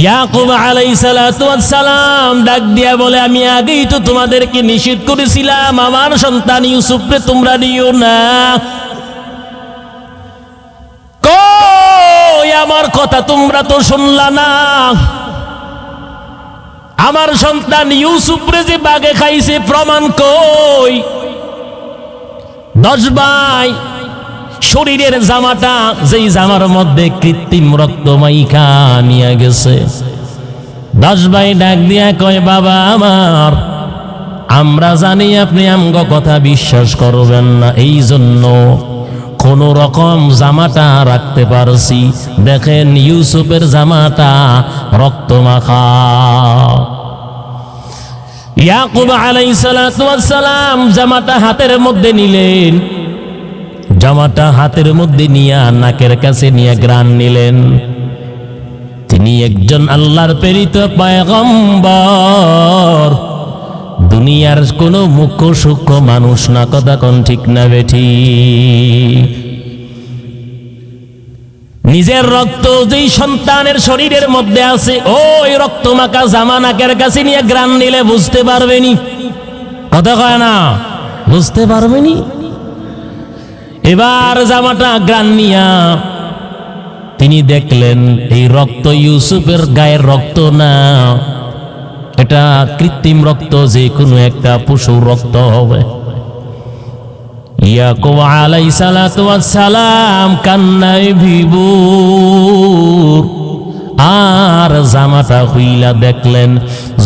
ইয়াকুব আলাইহিস সালাতু ওয়াস সালাম ডাক দিয়া বলে, আমি আগেই তো তোমাদেরকে নিষেধ করেছিলাম আমার সন্তান ইউসুফকে তোমরা নিও না। কই আমার কথা তোমরা তো শুনলা না? আমার সন্তান ইউসুফরে যে বাগে খাইছে প্রমাণ কই? 10 ভাই শরীরের জামাটা যেই জামার মধ্যে কৃত্রিম রক্ত মাইখা নিয়ে গেছে। 10 ভাই ডাক দিয়া কয়, বাবা আমার, আমরা জানি আপনি আমগো কথা বিশ্বাস করবেন না, এই জন্য কোন রকম জামাটা রাখতে পারছি। দেখেন ইউসুফের জামাটা রক্ত মাখা। ইয়াকুব আলাইহিস সালাতু ওয়াস সালাম জামাটা হাতের মধ্যে নিলেন, জামাটা হাতের মধ্যে নিয়ে নাকের কাছে নিয়ে গ্রান নিলেন। তিনি একজন আল্লাহর প্রেরিত পয়গম্বর, দুনিয়ার কোন মুখ্য সূক্ষ্ম মানুষ না। কথা কোন ঠিক না বেঠি? নিজের রক্ত যেই সন্তানের শরীরের মধ্যে আছে, ওই রক্ত মাখা জামা নাকের কাছে নিয়ে গ্রান নিলে বুঝতে পারবেনি। কথা কয় না, বুঝতে পারবেনি। এবার জামাটা গ্রান নিয়া তিনি দেখলেন এই রক্ত ইউসুফের গায়ের রক্ত না, এটা কৃত্রিম রক্ত, যে কোনো একটা পশুর রক্ত হবে। ইয়াকুব আলাইহিস সালাতু ওয়াস সালাম কান্নায় বিভোর, আর জামাটা খুইলা দেখলেন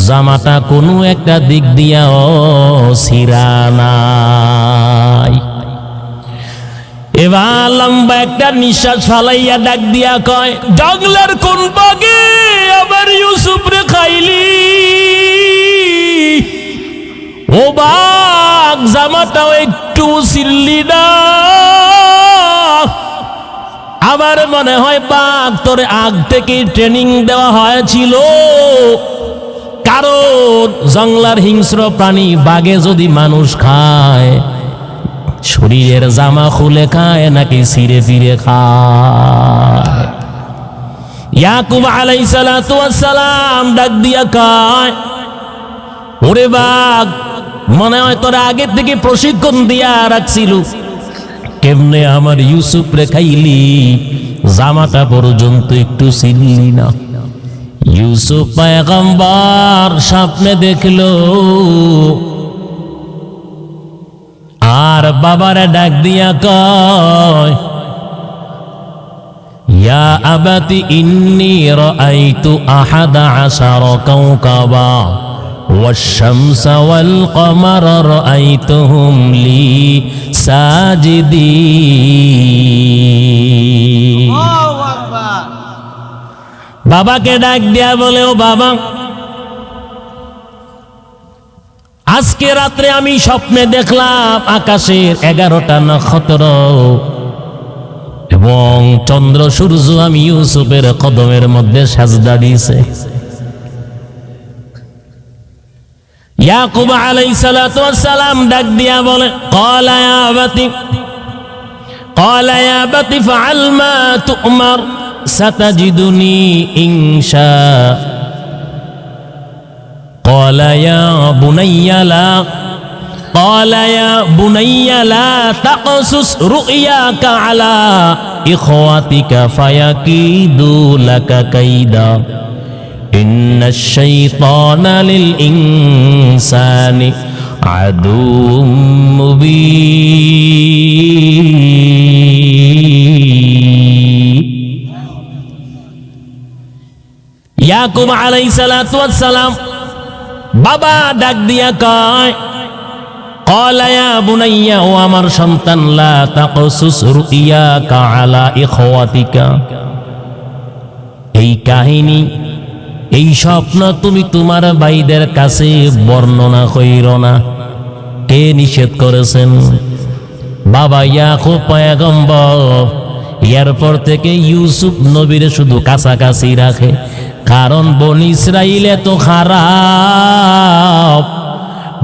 জামাটা কোনো একটা দিক দিয়া ছিঁড়া নাই। এবার লম্বা একটা নিঃশ্বাস ফালাইয়া ডাক দিয়া কয়, জঙ্গলের কোন বাগে আবার ইউসুফ রে খাইলি? ও বাঘ, জামাটাও একটু ছিড়লি না? আমার মনে হয় বাঘ তোর আগ থেকে ট্রেনিং দেওয়া হয়েছিল, কারণ জঙ্গলার হিংস্র প্রাণী বাঘে যদি মানুষ খায়, শরীরের জামা খুলে খায় নাকি ছিঁড়ে ফিরে খায়? ইয়াকুব আলাইহিস সালাতু ওয়াস সালাম ডাক দিয়া কয়, ওরে বাঘ, মনে হয় তোরা আগে থেকে প্রশিক্ষণ দিয়া রাখছিল, কেমনে আমার ইউসুফ রে খাইলি? জামাটা পর্যন্ত একটু ছিঁড়লি না। ইউসুফ পয়গম্বর স্বপ্নে দেখলো, আর বাবারে ডাক দিয়া কয়, ইয়া আবাতি ইন্নী রাআইতু আহাদা আশারা কাওকাবা والشمس والقمر رأيتهم لي ساجدين। বাবাকে ডাক দিয়া বলে, ও বাবা, আজকে রাত্রে আমি স্বপ্নে দেখলাম আকাশের 11টা নক্ষত্র এবং চন্দ্র সূর্য আমি ইউসুফের কদমের মধ্যে সাজদা দিয়েছে। ইয়াকুব আলাইহিস সালাতু ওয়াস সালাম ডাক দিয়া বলে, ক্বালা ইয়া আবাতি ফাআল মা তু'মার সাতাজিদুনি ইনশা। ক্বালা ইয়া বুনাইয়া লা তাকসুস রু'য়াকা আলা ইখওয়াতিকা ফায়াকিদু লাকা কাইদা ইন্নাশ শাইতানা লিল ইনসানি আদুউম মুবিন। ইয়াকুব আলাইহিস সালাতু ওয়াস সালাম বাবা ডাক দিয়া কয়, ক্বালা ইয়া বুনাইয়া, ও আমার সন্তান, লা তাকসুস রু'য়াকা আলা ইখওয়াতিকা, এই কাহিনী, এই স্বপ্ন তুমি তোমার ভাইদের কাছে বর্ণনা কইরো না। কে নিষেধ করেছেন? বাবা ইয়াকুব পয়গম্বর। এরপর থেকে ইউসুফ নবীরে শুধু কাছাকাছি রাখে, কারণ বনি ইসরাইল এত খারাপ,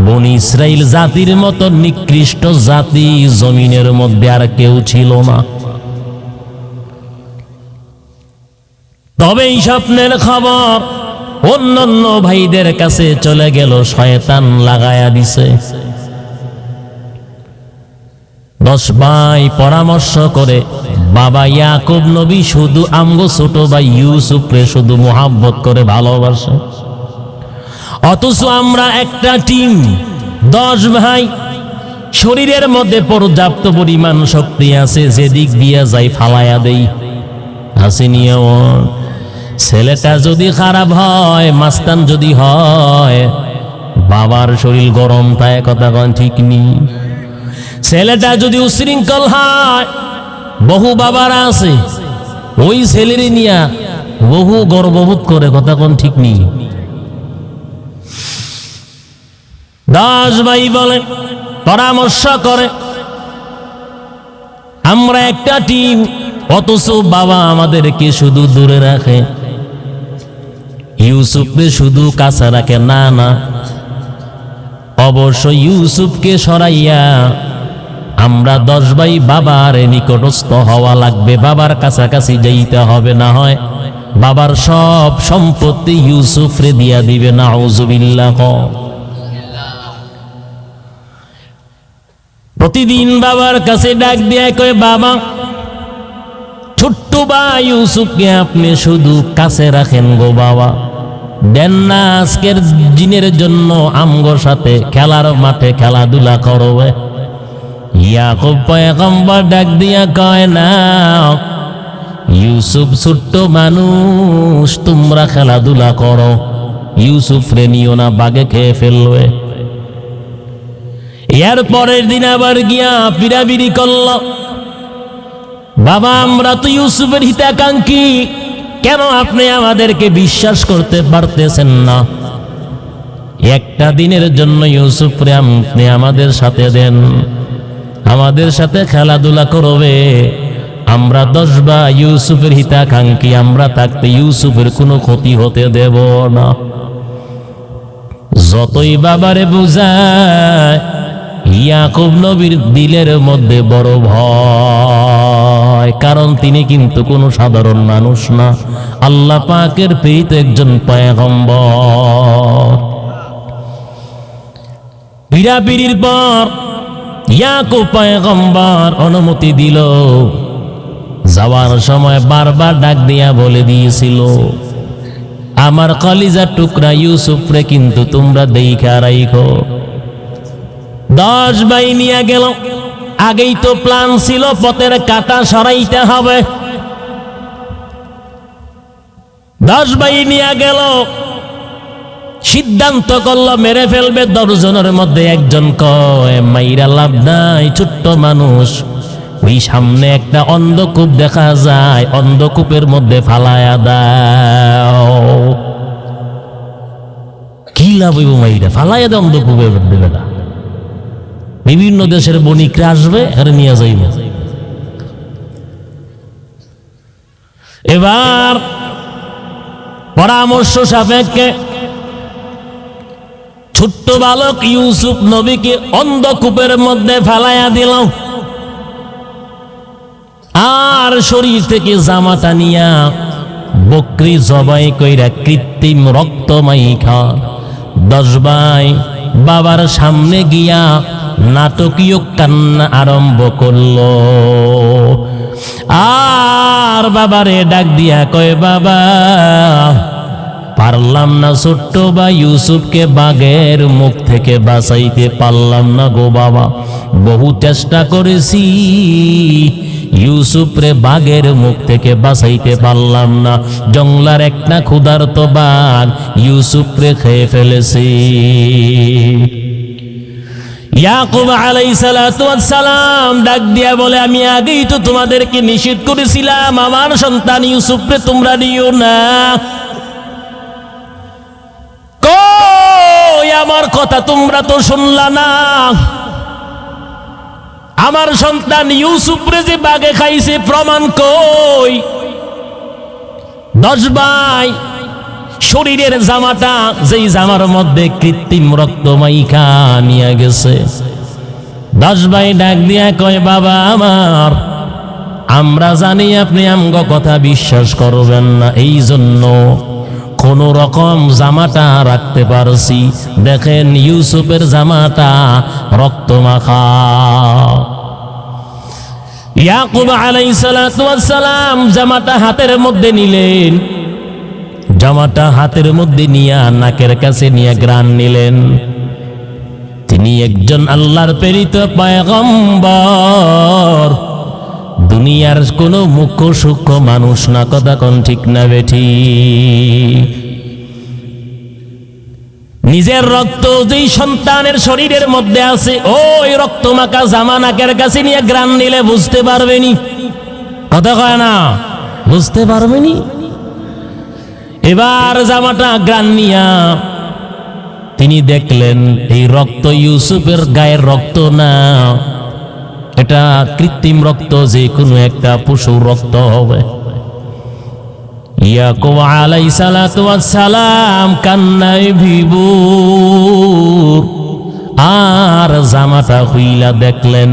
বনি ইসরাইল জাতির মতো নিকৃষ্ট জাতি জমিনের মধ্যে আর কেউ ছিল না। তবে এই স্বপ্নের খবর অন্যান্য ভাইদের কাছে চলে গেল, শয়তান লাগায়া দিছে। 10 ভাই পরামর্শ করে, বাবা ইয়াকুব নবী শুধু আমগো ছোট ভাই ইউসুফরে শুধু মোহাব্বত করে ভালোবাসে, অথচ আমরা একটা টিম 10 ভাই, শরীরের মধ্যে পর্যাপ্ত পরিমাণ শক্তি আছে, যেদিক দিয়া যাই ফালায়া দেই। হাসিনিয়া ছেলেটা যদি খারাপ হয়, মাস্তান যদি হয়, বাবার শরীর গরম তাই কথা কোন ঠিক নেই। ছেলেটা যদি উশৃঙ্খল হয়, বহু বাবারা আছে ওই ছেলেরই নিয়া বহু গর্ববোধ করে, কথা কোন ঠিক নেই। 10 ভাই বলে, পরামর্শ করে, আমরা একটা টিম, অথচ বাবা আমাদেরকে শুধু দূরে রাখে, ইউসুফকে শুধু কাছে রাখে। না না, অবশ্য ইউসুফকে সরাইয়া আমরা 10 ভাই বাবার নিকটস্থ হওয়া লাগবে, বাবার কাছাকাছি যাইতে হবে, না হয় বাবার সব সম্পত্তি ইউসুফরে দিয়া দিবে। নাউজুবিল্লাহ। প্রতিদিন বাবার কাছে ডাক দিয়া কয়, বাবা ছোট্ট ভাই ইউসুফকে আপনি শুধু কাছে রাখেন গো বাবা, দেন না আজকের দিনের জন্য আমগোর সাথে খেলার মাঠে খেলাধুলা করবে। ইয়াকুব পয়গম্বর ডাক দিয়া কয়, না ইউসুফ ছোট্ট মানুষ, তোমরা খেলাধুলা করো, ইউসুফ রে নিও না, বাগে খেয়ে ফেলবে। এর পরের দিন আবার গিয়া পিরাবিরি করল, বাবা আমরা তো ইউসুফের হিতাকাঙ্ক্ষী, কেন আপনি আমাদেরকে বিশ্বাস করতে পারতেছেন না? একটা দিনের জন্য ইউসুফরে আপনি আমাদের সাথে দেন, আমাদের সাথে খেলাধুলা করবে। আমরা 10 ভাই ইউসুফের হিতাকাঙ্ক্ষী, আমরা থাকতে ইউসুফের কোনো ক্ষতি হতে দেব না। যতই বাবারে বুঝায়, ইয়াকুব নবীর দিলের মধ্যে বড় ভয়, কারণ তিনি কিন্তু কোনো সাধারণ মানুষ না, আল্লাহ পাকের প্রেরিত একজন পয়গম্বর। পীড়াপিড়ির পর ইয়াকুব পয়গম্বর অনুমতি দিল। যাওয়ার সময় বারবার ডাক দিয়া বলে দিয়েছিল, আমার কলিজার টুকরা ইউসুফরে কিন্তু তোমরা দেইখা রাইখো। 10 ভাই নিয়ে গেল, আগেই তো প্ল্যান ছিল পথের কাঁটা সরাইতে হবে। 10 ভাই নিয়ে গেল, সিদ্ধান্ত করলো মেরে ফেলবে। 10 জনের মধ্যে একজন কয়, মাইরা লাভ নাই, ছোট্ট মানুষ, ওই সামনে একটা অন্ধকূপ দেখা যায়, অন্ধকূপের মধ্যে ফালায়া দাও। কি লাভ হইব, মাইরা ফালাইয়া দাও অন্ধকূপে, দেবে না। বিভিন্ন দেশের বণিকরা আসবে, আর নিয়ে যাইবে। এবার পরামর্শ সাপেক্ষে ছোট্ট বালক ইউসুফ নবীকে অন্ধকূপের মধ্যে ফেলাইয়া দিল, আর শরীর থেকে জামাটা নিয়া বকরি জবাই কইরা কৃত্রিম রক্ত মাইখা 10 ভাই বাবার সামনে গিয়া নাটকীয় কান্না আরম্ভ করলো। আর বাবারে ডাক দিয়া কয়, বাবা পারলাম না ছোট্ট ভাই ইউসুফকে বাঘের মুখ থেকে বাঁচাইতে পারলাম না গো বাবা, বহু চেষ্টা করেছি, ইউসুফরে বাঘের মুখ থেকে বাঁচাইতে পারলাম না। জঙ্গলার একটা ক্ষুধার্ত বাঘ ইউসুফরে খেয়ে ফেলেছি। ইয়াকুব আলাইহিস সালাতু ওয়াস সালাম ডাক দিয়া বলে, আমি আগেই তো তোমাদেরকে নিষেধ করেছিলাম আমার সন্তান ইউসুফরে তোমরা নিও না। কই আমার কথা তোমরা তো শুনলা না? আমার সন্তান ইউসুফরে যে বাঘে খাইছে প্রমাণ কই? 10 ভাই শরীরের জামাটা, যেই জামার মধ্যে কৃত্রিম রক্ত মাইখা নিয়ে গেছে। 10 ভাই ডাক দিয়া কয়, বাবা আমার আমরা জানি আপনি আমগো কথা বিশ্বাস করবেন না, এই জন্য কোন রকম জামাটা রাখতে পারছি। দেখেন ইউসুফের জামাটা রক্ত মাখা। ইয়াকুব আলাইহিস সালাতু ওয়াস সালাম জামাটা হাতের মধ্যে নিলেন, জামাটা হাতের মধ্যে নিয়ে নাকের কাছে নিয়ে ঘ্রাণ নিলেন। তিনি একজন আল্লাহর প্রেরিত পয়গম্বর, দুনিয়ার কোনো মুখ্য সূক্ষ্ম মানুষ না। কথা কোন ঠিক না বেঠি? নিজের রক্ত যেই সন্তানের শরীরের মধ্যে আছে, ওই রক্ত মাখা জামা নাকের কাছে নিয়ে ঘ্রাণ নিলে বুঝতে পারবেনি। কথা কয় না, বুঝতে পারবেনি। এবার জামাটা ঘ্রাণ নিয়া তিনি দেখলেন এই রক্ত ইউসুফের গায়ের রক্ত না, এটা কৃত্রিম রক্ত, যে কোনো একটা পশুর রক্ত হবে। ইয়াকুব আলাইহিস সালাতু ওয়াস সালাম কান্নায় বিভোর, আর জামাটা খুইলা দেখলেন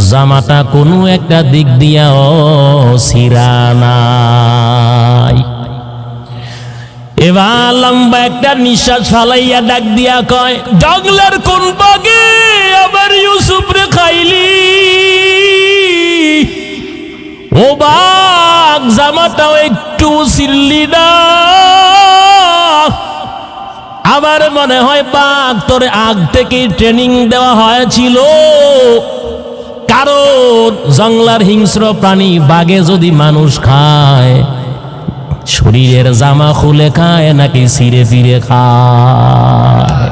জামাটা কোনো একটা দিক দিয়া ছিঁড়া নাই। এবার লম্বা একটা নিঃশ্বাস ফালাইয়া ডাক দিয়া কয়, জঙ্গলের কোন বাগে আবার ইউসুফ রে খাইলি? ও বাঘ, জামাটাও একটু ছিড়লি না? আমার মনে হয় বাঘ তোর আগ থেকে ট্রেনিং দেওয়া হয়েছিল, কারণ জঙ্গলার হিংস্র প্রাণী বাঘে যদি মানুষ খায়, শরীরের জামা খুলে খায় নাকি ছিঁড়ে ফিরে খায়?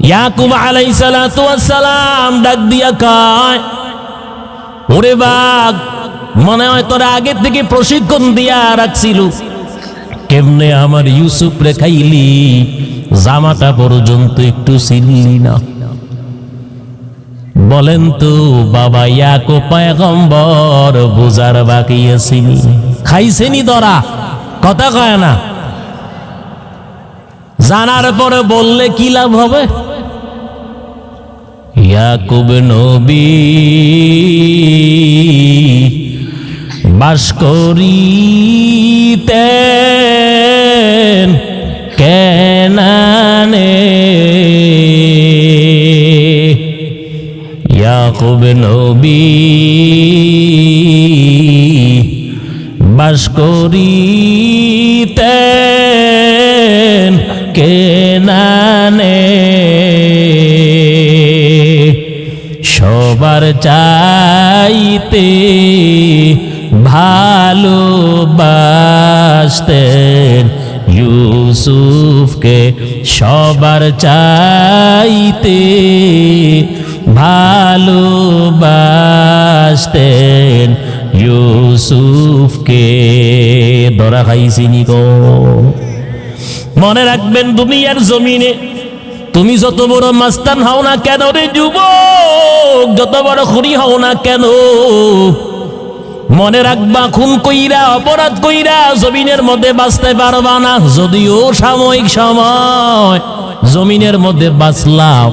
ইয়াকুব আলাইহিস সালাতু ওয়াস সালাম ডাক দিয়া কয়, ওরে বাঘ, মনে হয় তোরা আগে থেকে প্রশিক্ষণ দিয়া রাখছিল, কেমনে আমার ইউসুফ রে খাইলি, জামাটা পর্যন্ত একটু ছিঁড়লি না? বলেন তো বাবা, ইয়াকুব পয়গম্বর বুঝার বাকি আছেনি? খাইছেনি ধরা? কথা কয় না। জানার পরে বললে কি লাভ হবে? ইয়াকুব নবী বাস করিতেন কেনানে, ইয়াকুব নবী বাস করিতেন কেনানে, সবার চাইতে ভালোবাসতেন ইউসুফকে, সবার চাইতে ভালোবাসতেন ইউসুফকে। ধরা খাইছিনি গো? মনে রাখবেন, দুনিয়ার জমিনে তুমি যত বড় মাস্তান হও না কেন রে যুবক, যত বড় খুনি হও না কেন, মনে রাখবা খুন কইরা অপরাধ কইরা জমিনের মধ্যে বাঁচতে পারবা না। যদিও সাময়িক সময় জমিনের মধ্যে বাঁচলাম,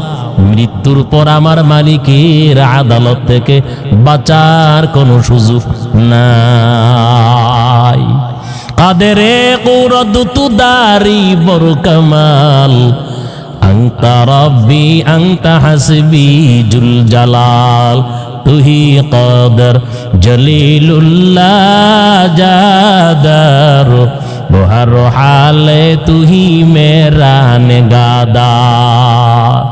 মৃত্যুর পর আমার মালিকের আদালত থেকে বাঁচার কোনো সুযোগ নাই। কাদেরে কুরদ তুদারি বর কামাল, আংতা রব্বি আংতা হাসবি জুল জালাল, তুহি কদর জলিলুল্লাহ জাদার, বহর হালে তুহি মেরা নেগাদার।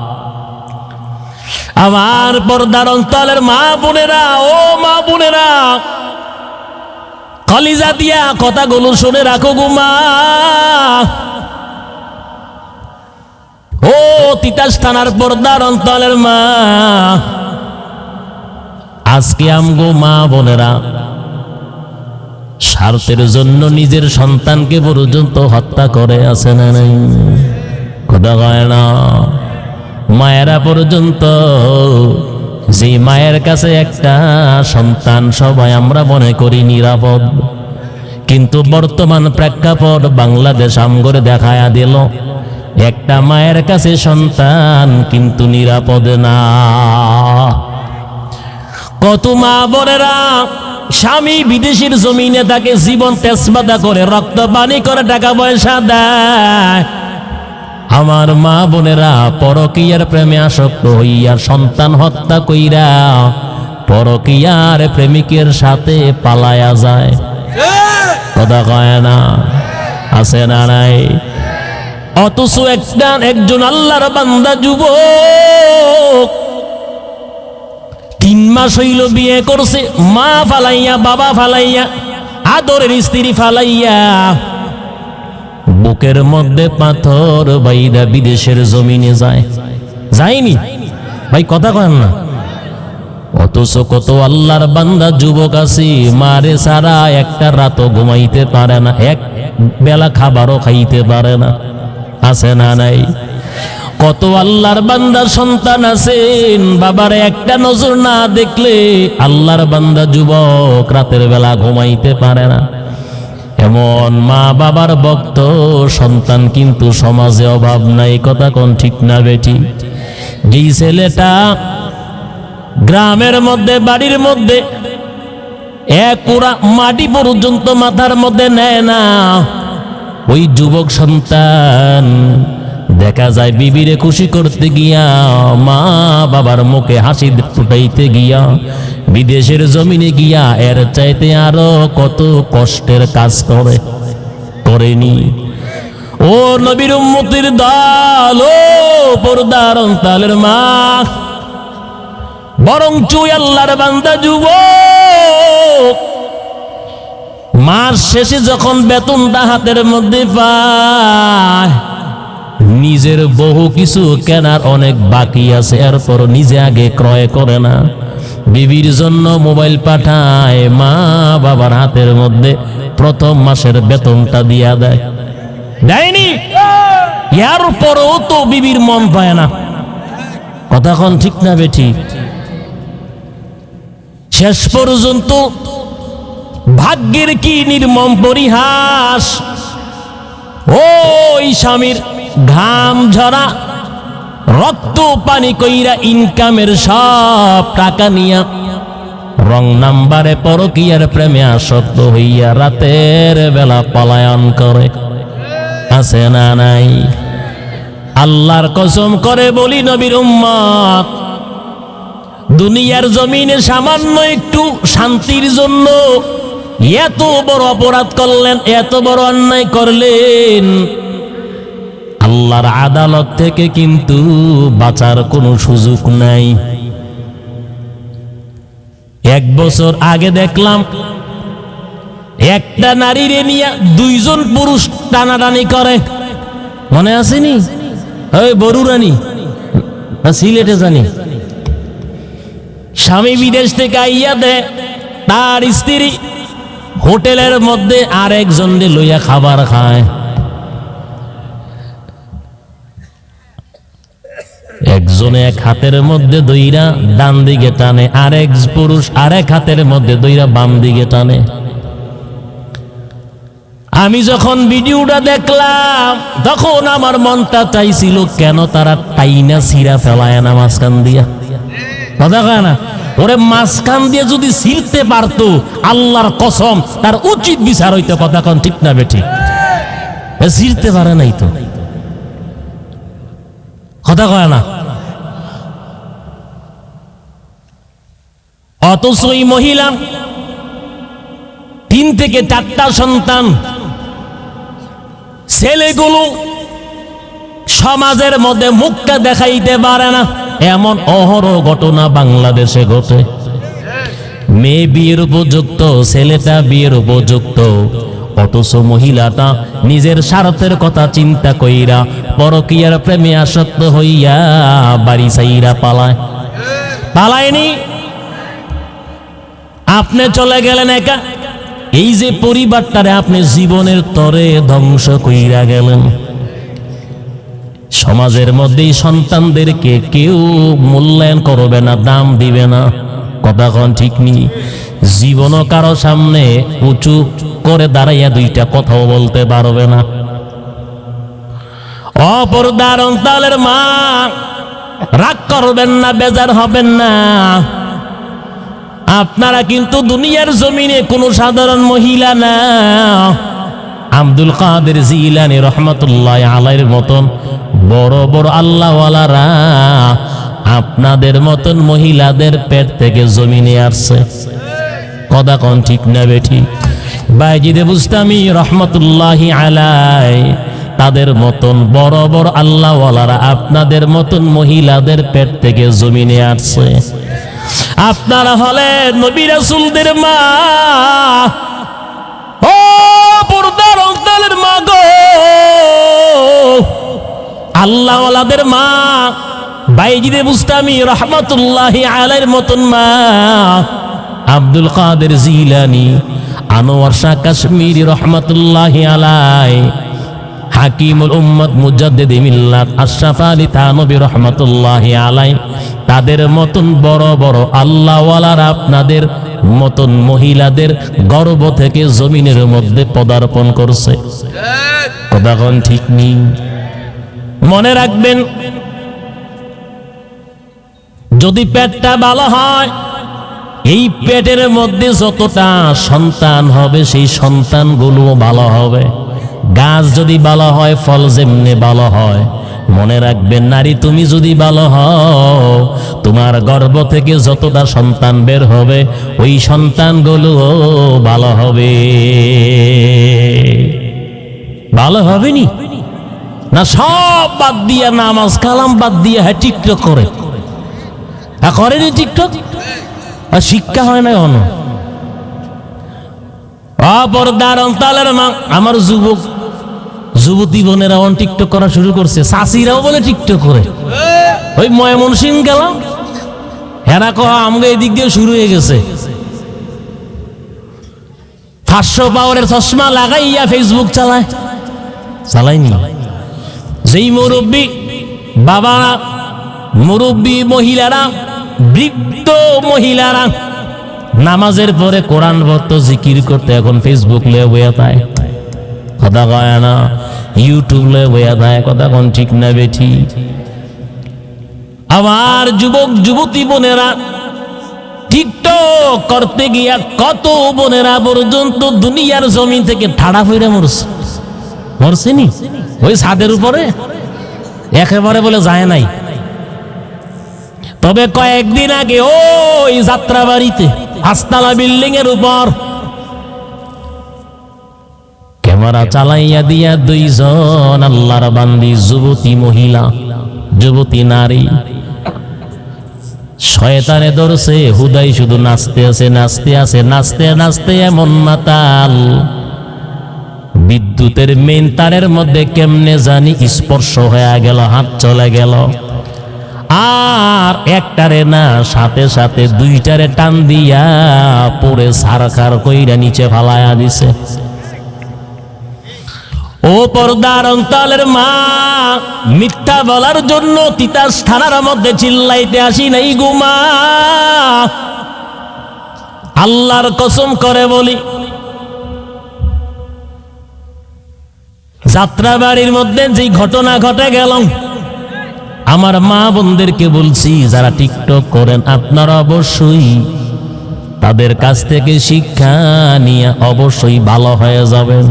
আমার পর্দার অন্তরের মা বোনেরা, ও মা বোনেরা, কলিজা দিয়া কথাগুলো শুনে রাখো গো মা। ও তিতাস থানার পর্দার অন্তরের মা, আজকে আমগো মা বোনেরা স্বার্থের জন্য নিজের সন্তানকে পর্যন্ত হত্যা করে আছে না নাই? কথা কয় না। মায়েরা পর্যন্ত, যে মায়ের কাছে একটা সন্তান সবাই আমরা মনে করি নিরাপদ, কিন্তু বর্তমান প্রেক্ষাপট বাংলাদেশ আমগরে দেখায়া দিল, একটা মায়ের কাছে সন্তান কিন্তু নিরাপদ না। কত মা বোনেরা স্বামী বিদেশের জমিনে তাকে জীবন তেজপাতা করে রক্ত পানি করে টাকা পয়সা দেয়। আমার মা বোনেরা পরকীয়ার প্রেমে আসক্ত হইয়া সন্তান হত্যা কইরা পরকীয়ার প্রেমিকের সাথে পালায়া যায়। কথা কয় না, আছে না নাই? অথচ একজন আল্লাহর বান্দা যুবক 3 মাস হইল বিয়ে করছে, মা ফালাইয়া বাবা ফালাইয়া আদরের স্ত্রী ফালাইয়া বুকের মধ্যে পাথর বাইদা বিদেশের জমিনে যায়। যায়নি ভাই, কথা কয় না? অথচ কত আল্লাহর বান্দা যুবক আছে মারে সারা একটা রাতও ঘুমাইতে পারে না, এক বেলা খাবারও খাইতে পারে না, আছে না নাই? কত আল্লাহর বান্দা সন্তান আছেন বাবার একটা নজর না দেখলে আল্লাহর বান্দা যুবক রাতের বেলা ঘুমাইতে পারে না। এমন মা বাবার ভক্ত সন্তান কিন্তু সমাজে অভাব নাই। কথা কোন ঠিক না বেটি? যেই ছেলেটা গ্রামের মধ্যে বাড়ির মধ্যে এক ওরা মাটি পর্যন্ত মাথার মধ্যে নেয় না, ওই যুবক সন্তান দেখা যায় বিবিরে খুশি করতে গিয়া মা বাবার মুখে হাসি ফুটাইতে গিয়া বিদেশের জমিনে গিয়া এর চাইতে আরো কত কষ্টের কাজ করেনি। ও নবীর উম্মতির দল, ও পর্দার অন্তরালের মা, বরং চুই আল্লাহর বান্দা যুবক মাস শেষে যখন বেতনটা হাতের মধ্যে পায়, নিজের বহু কিছু কেনার অনেক বাকি আছে, এরপর নিজে আগে ক্রয় করে না, বিবির জন্য মোবাইল পাঠায়, মা বাবার হাতের মধ্যে প্রথম মাসের বেতনটা দিয়া দেয়। দেয়নি? এরপরও তো বিবির মন পায় না। কথা কোন ঠিক না বেঠি? শেষ পর্যন্ত ভাগ্যের কি নির্মম পরিহাস, ওই স্বামীর ঘাম ঝরা রক্ত পানি কইরা ইনকামের সব টাকা নিয়া রং নাম্বারে পরকীয়ার প্রেমে আসক্ত হইয়া রাতের বেলা পলায়ন করে, আছে না নাই? আল্লাহর কসম করে বলি নবীর উম্মত, দুনিয়ার জমিনে সামান্য একটু শান্তির জন্য এত বড় অপরাধ করলেন, এত বড় অন্যায় করলেন, আল্লাহর আদালত থেকে কিন্তু বাঁচার কোনো সুযোগ নাই। 1 বছর আগে দেখলাম একটা নারীরে নিয়ে 2 জন পুরুষ টানাটানি করে, মনে আসেনি? ওই বরুরানি না সিলেটে জানি, স্বামী বিদেশ থেকে আইয়া দেয়, তার স্ত্রী হোটেলের মধ্যে আরেকজন লইয়া খাবার খায়, একজনে এক হাতের মধ্যে দইরা ডান দিকে টানে, আরেক পুরুষ আরেক হাতের মধ্যে দইরা বাম দিকে টানে। আমি যখন ভিডিওটা দেখলাম তখন আমার মনটা চাইছিল কেন তারা টাইনা ছিঁড়া ফেলায় না মাঝখান দিয়া। কথা কয় না? ওরে মাঝখান দিয়ে যদি ছিঁড়তে পারতো আল্লাহর কসম তার উচিত বিচার হইতো। কথা কোন ঠিক না বেঠিক? ছিঁড়তে পারে নাই তো। কথা কয় না? অথচ ওই মহিলা 3 থেকে 4টা সন্তান, ছেলেগুলো সমাজের মধ্যে মুখটা দেখাইতে পারে না, এমন অহরহ ঘটনা বাংলাদেশে ঘটে। মেয়ে বিয়ের উপযুক্ত, ছেলেটা বিয়ের উপযুক্ত, অথচ মহিলাটা নিজের স্বার্থের কথা চিন্তা কইরা পরকীয়ার প্রেমে আসক্ত হইয়া বাড়ি ছাইরা পালায়নি। আপনি চলে গেলেন একা, এই যে পরিবারটারে আপনি জীবনের তরে ধ্বংস কইরা গেলেন। সমাজের মধ্যে সন্তানদেরকে কেউ মূল্যায়ন করবে না, দাম দিবে না। কথা কোন ঠিক নি? জীবনও কারো সামনে উঁচু করে দাঁড়াইয়া 2টা কথাও বলতে পারবে না। অপরদার অন্তরালের মা, রাগ করবেন না, বেজার হবেন না। আপনারা কিন্তু দুনিয়ার জমিনে কোনো সাধারণ মহিলা না। আব্দুল কাদের জিলানী রহমাতুল্লাহ আলাইহির মতন বড় বড় আল্লাহওয়ালারা আপনাদের মতন মহিলাদের পেট থেকে জমিনে আসছে। কথা কোন ঠিক না বেঠি? বাইজিদে বুস্তামি রহমাতুল্লাহি আলাইহি তাদের মতন বড় বড় আল্লাহওয়ালারা আপনাদের মতন মহিলাদের পেট থেকে জমিনে আসছে। আপনারা হলেন নবী রাসূলদের মা। ও পর্দার অন্তরের মা গো, আল্লাহওয়ালাদের মা বাইজিদে বুস্তামি রহমাতুল্লাহি আলাইহির মতন মা আব্দুল কাদের জিলানী, আনোয়ার শাহ কাশ্মীরি রহমাতুল্লাহি আলাইহি, হাকিমুল উম্মত মুজাদ্দিদে মিল্লাত আশরাফ আলী থানভী রহমাতুল্লাহি আলাইহি, তাদের মতন বড় বড় আল্লাহওয়ালারা আপনাদের মতন মহিলাদের গর্ভ থেকে জমিনের মধ্যে পদার্পণ করছে। কথা কোন ঠিক নেই? মনে রাখবেন, যদি পেটটা ভালো হয়, এই পেটের মধ্যে যতটা সন্তান হবে সেই সন্তানগুলো ভালো হবে। গাছ যদি ভালো হয়, ফল যেমনি ভালো হয়। মনে রাখবেন, নারী তুমি যদি ভালো হও, তোমার গর্ভ থেকে যতটা সন্তান বের হবে ওই সন্তানগুলো ভালো হবে। ভালো হবে নি না? সব বাদ দিয়া, নামাজ কালাম বাদ দিয়া হ্যাঁ টিকটক করে, করেনি টিকটক? আর শিক্ষা হয় না অন অপরদার অন্তলের মা। আমার যুবক যুবতী বোনেরা অন টিকটক করা শুরু করছে, চাষিরাও বলে টিকটক করে। ওই ময়মনসিং গেলাম, হেরা কহ আমাকে এদিক দিয়ে শুরু হয়ে গেছে। 500 পাওয়ারের চশমা লাগাইয়া ফেসবুক চালায়নি। যেই মুরব্বী বাবারা, মুরব্বী মহিলারা, বৃদ্ধ মহিলারা নামাজের পরে কোরআন ভক্ত জিকির করতে এখন ফেসবুক লে বইয়া পায়। কথা কয় না? ইউটিউব লে বইয়া পায়। কথা কোন ঠিক না বেঠি? আমার যুবক যুবতী বোনেরা টিকটক করতে গিয়া কত বোনেরা পর্যন্ত দুনিয়ার জমিন থেকে ঠাড়া ফিরে মরছে নি? ওই ছাদের উপরে একেবারে বলে যায় নাই। তবে কয়েকদিন আগে ওই যাত্রাবাড়িতে 5 তলা বিল্ডিং এর উপর ক্যামেরা চালাইয়া দিয়া 2 জন আল্লাহর বান্দি, যুবতী মহিলা, যুবতী নারী, শয়তানে ধরছে। হুদাই শুধু নাচতে আছে, নাচতে আছে, নাচতে নাচতে এমন মাতাল, বিদ্যুতের মেইন তারের মধ্যে কেমনে জানি স্পর্শ হয়ে গেল, হাত চলে গেল। আর একটারে না, সাথে সাথে 2টারে টান দিয়া পরে সারখার কইরা নিচে ফালায়া দিছে। ও পর্দার অন্তলের মা, মিথ্যা বলার জন্য তিতাস থানার মধ্যে চিল্লাইতে আসি নাই গুমা। আল্লাহর কসম করে বলি, যাত্রাবাড়ির মধ্যে যে ঘটনা ঘটে গেল, আমার মা বোনদেরকে বলছি, যারা টিকটক করেন আপনারা অবশ্যই তাদের কাছ থেকে শিক্ষা নিয়ে অবশ্যই ভালো হয়ে যাবেন।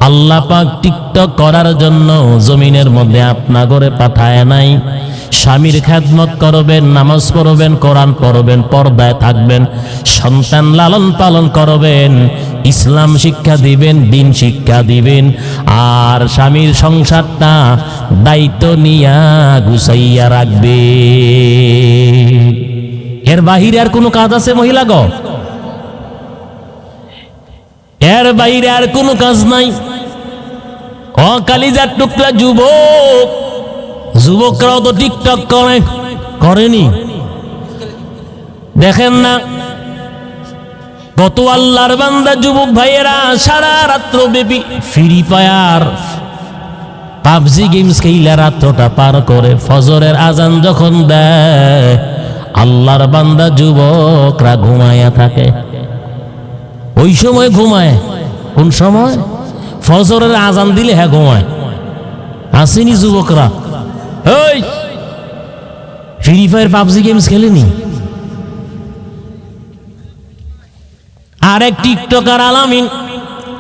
আল্লাহ পাক টিকটক করার জন্য জমিনের মধ্যে আপনা করে পাঠায় নাই। স্বামীর খেদমত করবেন, নামাজ পড়বেন, কোরআন পড়বেন, পর্দায় থাকবেন, সন্তান লালন পালন করবেন, ইসলাম শিক্ষা দিবেন, দিন শিক্ষা দিবেন, আর স্বামীর সংসারটা দায়িত্ব নিয়া গুছাইয়া রাখবে। এর বাহিরে আর কোনো কাজ আছে মহিলা গো? এর বাইরে আর কোনো কাজ নাই। ও কালিজার টুকরা যুবক, যুবকরাও তো টিকটক করেনি? দেখেন না কত আল্লাহর বান্দা যুবক ভাইয়েরা সারা রাত্র ব্যাপী ফ্রি ফায়ার, পাবজি গেমস খেলা রাত্রটা পার করে। ফজরের আজান যখন দেয়, আল্লাহর বান্দা যুবকরা ঘুমায়া থাকে। ওই সময় ঘুমায়। কোন সময়? ফজরের আজান দিলে হ্যাঁ ঘুমায়। আসেনি যুবকরা? ওই ফ্রি ফায়ার পাবজি গেমস খেলেনি? আরেক টিকটকার আলামিন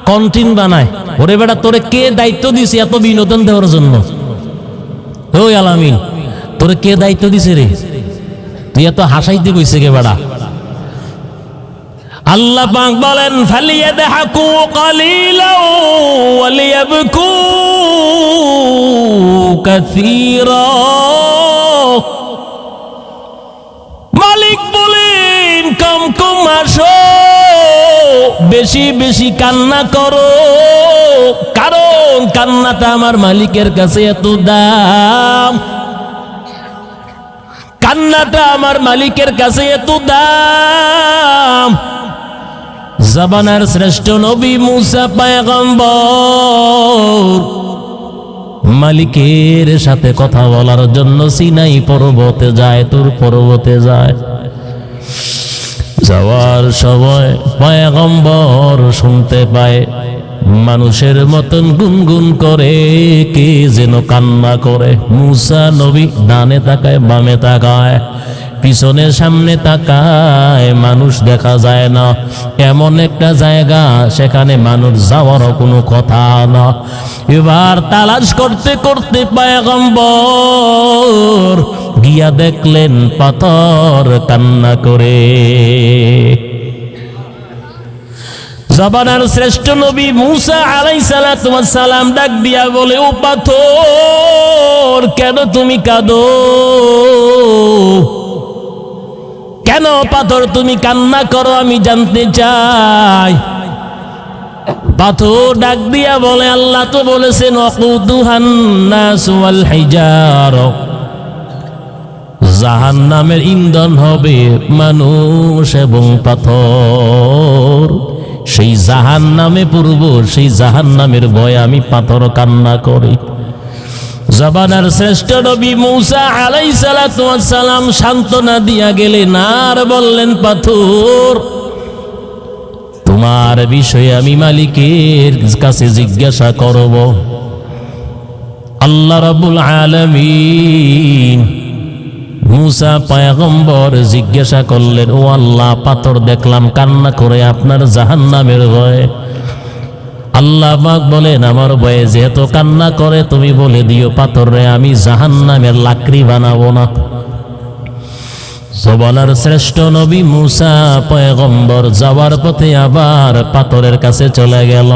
কন্টেন্ট বানায়, ওরে বেটা তোরে কে দায়িত্ব দিছে এত বিনোদন দেওয়ার জন্য? ওই আলামিন, তোরে কে দায়িত্ব দিছে রে? তুই এত হাসাইতে কইছে কে বেটা? আল্লাহ পাক বলেন ফালিয়াদহাকু কালিলাও ওয়ালিয়াবকু কাসীরা। মালিক বলেন কম কম আসো, বেশি বেশি কান্না করো, কারণ কান্নাটা আমার মালিকের কাছে এত দাম, কান্নাটা আমার মালিকের কাছে এত দাম। জামানার শ্রেষ্ঠ নবী মুসা পয়গম্বর মালিকের সাথে কথা বলার জন্য সিনাই পর্বতে যায়, তুর পর্বতে যায়। যাওয়ার সময় পয়গম্বর শুনতে পায় মানুষের মতন গুনগুন করে কে যেন কান্না করে। মুসা নবী ডানে তাকায়, বামে তাকায়, পিছনে সামনে তাকায়, মানুষ দেখা যায় না। এমন একটা জায়গা সেখানে মানুষ যাওয়ারও কোনো কথা না। এবার তালাশ করতে করতে পয়গম্বর গিয়া দেখলেন পাথর কান্না করে। জামানার শ্রেষ্ঠ নবী মুসা আলাইহিস সালাতু ওয়াস সালাম ডাক দিয়া বলে, ও পাথর কেন তুমি কাঁদো? কেন পাথর তুমি কান্না করো আমি জানতে চাই। পাথর ডাক দিয়া বলে, আল্লাহ তো বলেছেন ওয়াকুদুহান নাস ওয়াল হিজারা, জাহান্নামের ইন্ধন হবে মানুষ এবং পাথর। সেই জাহান্নামে পূর্ব, সেই জাহান্নামের ভয়ে আমি পাথর কান্না করি। জামানার শ্রেষ্ঠ নবী মুসা আলাইহিস সালাতু ওয়াস সালাম সান্ত্বনা দিয়া গেলেন আর বললেন, পাথর তোমার বিষয়ে আমি মালিকের কাছে জিজ্ঞাসা করব। আল্লাহ রাব্বুল আলামিন মুসা পয়গম্বর জিজ্ঞাসা করলেন, ও আল্লাহ পাথর দেখলাম কান্না করে আপনার জাহান্নামের ভয়ে। আল্লাহ পাক বলেন, আমার ভয়ে যেহেতু কান্না করে তুমি বলে দিও পাথরে আমি জাহান্নামের লাকড়ি বানাবো না। জবানার শ্রেষ্ঠ নবী মুসা পয়গম্বর যাওয়ার পথে আবার পাথরের কাছে চলে গেল,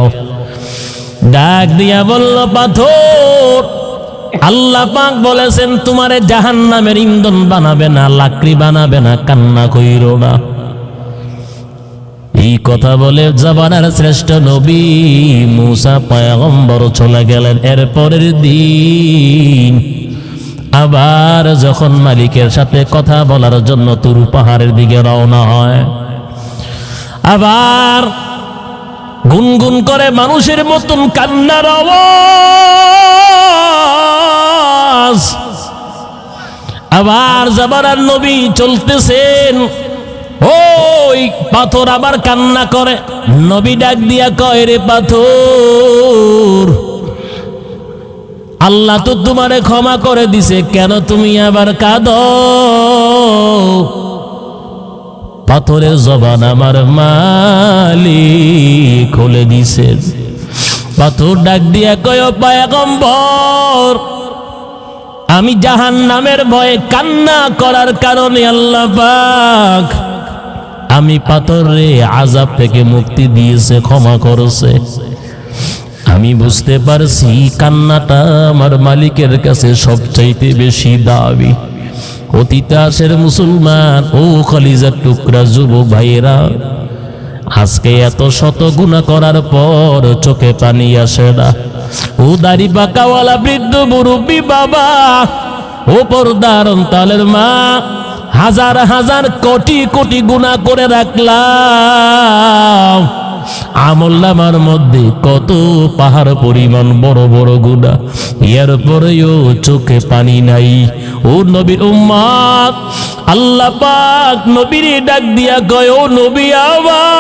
ডাক দিয়া বলল, পাথর আল্লাহ পাক বলেছেন তোমারে জাহান্নামের ইন্ধন বানাবে না, লাকড়ি বানাবে না, কান্না কইরো না। এই কথা বলে জামানার শ্রেষ্ঠ নবী মুসা পয়গম্বর চলে গেলেন। এরপরের দিন আবার যখন মালিকের সাথে কথা বলার জন্য তুর পাহাড়ের দিকে রওনা হয়, আবার গুনগুন করে মানুষের মতন কান্নার আওয়াজ। আবার জামানার নবী চলতেছেন, ওই পাথর আবার কান্না করে। নবী ডাক দিয়া কয়, রে পাথর আল্লাহ তো তোমারে ক্ষমা করে দিছে, কেন তুমি আবার কাঁদো? পাথরের জবান আমার মালিক খুলে দিছে। পাথর ডাক দিয়া কয়, পয়গম্বর আমি জাহান্নামের ভয়ে কান্না করার কারণে আল্লাহ পাক আমি পাথরে আযাব থেকে মুক্তি দিয়েছে, ক্ষমা করেছে। আমি বুঝতে পারছি কান্নাটা আমার মালিকের কাছে সবচাইতে বেশি দাবি। অতীতাসের মুসলমান ও কলিজার টুকরা যুবক ভাইয়েরা, আজকে এত শত গুনাহ করার পর চোখে পানি আসে না। ও দাড়ি পাকাওয়ালা বৃদ্ধ মুরব্বী বাবা, ও পর্দার অন্তরের মা, হাজার হাজার কোটি কোটি গুনাহ করে রাখলাম, আমলনামার মধ্যে কত পাহাড় পরিমাণ বড় বড় গুনাহ, এরপরেও চোখে পানি নাই। ও নবীর উম্মত, আল্লাহ পাক নবীর ডাক দিয়া কয়, ও নবী আমার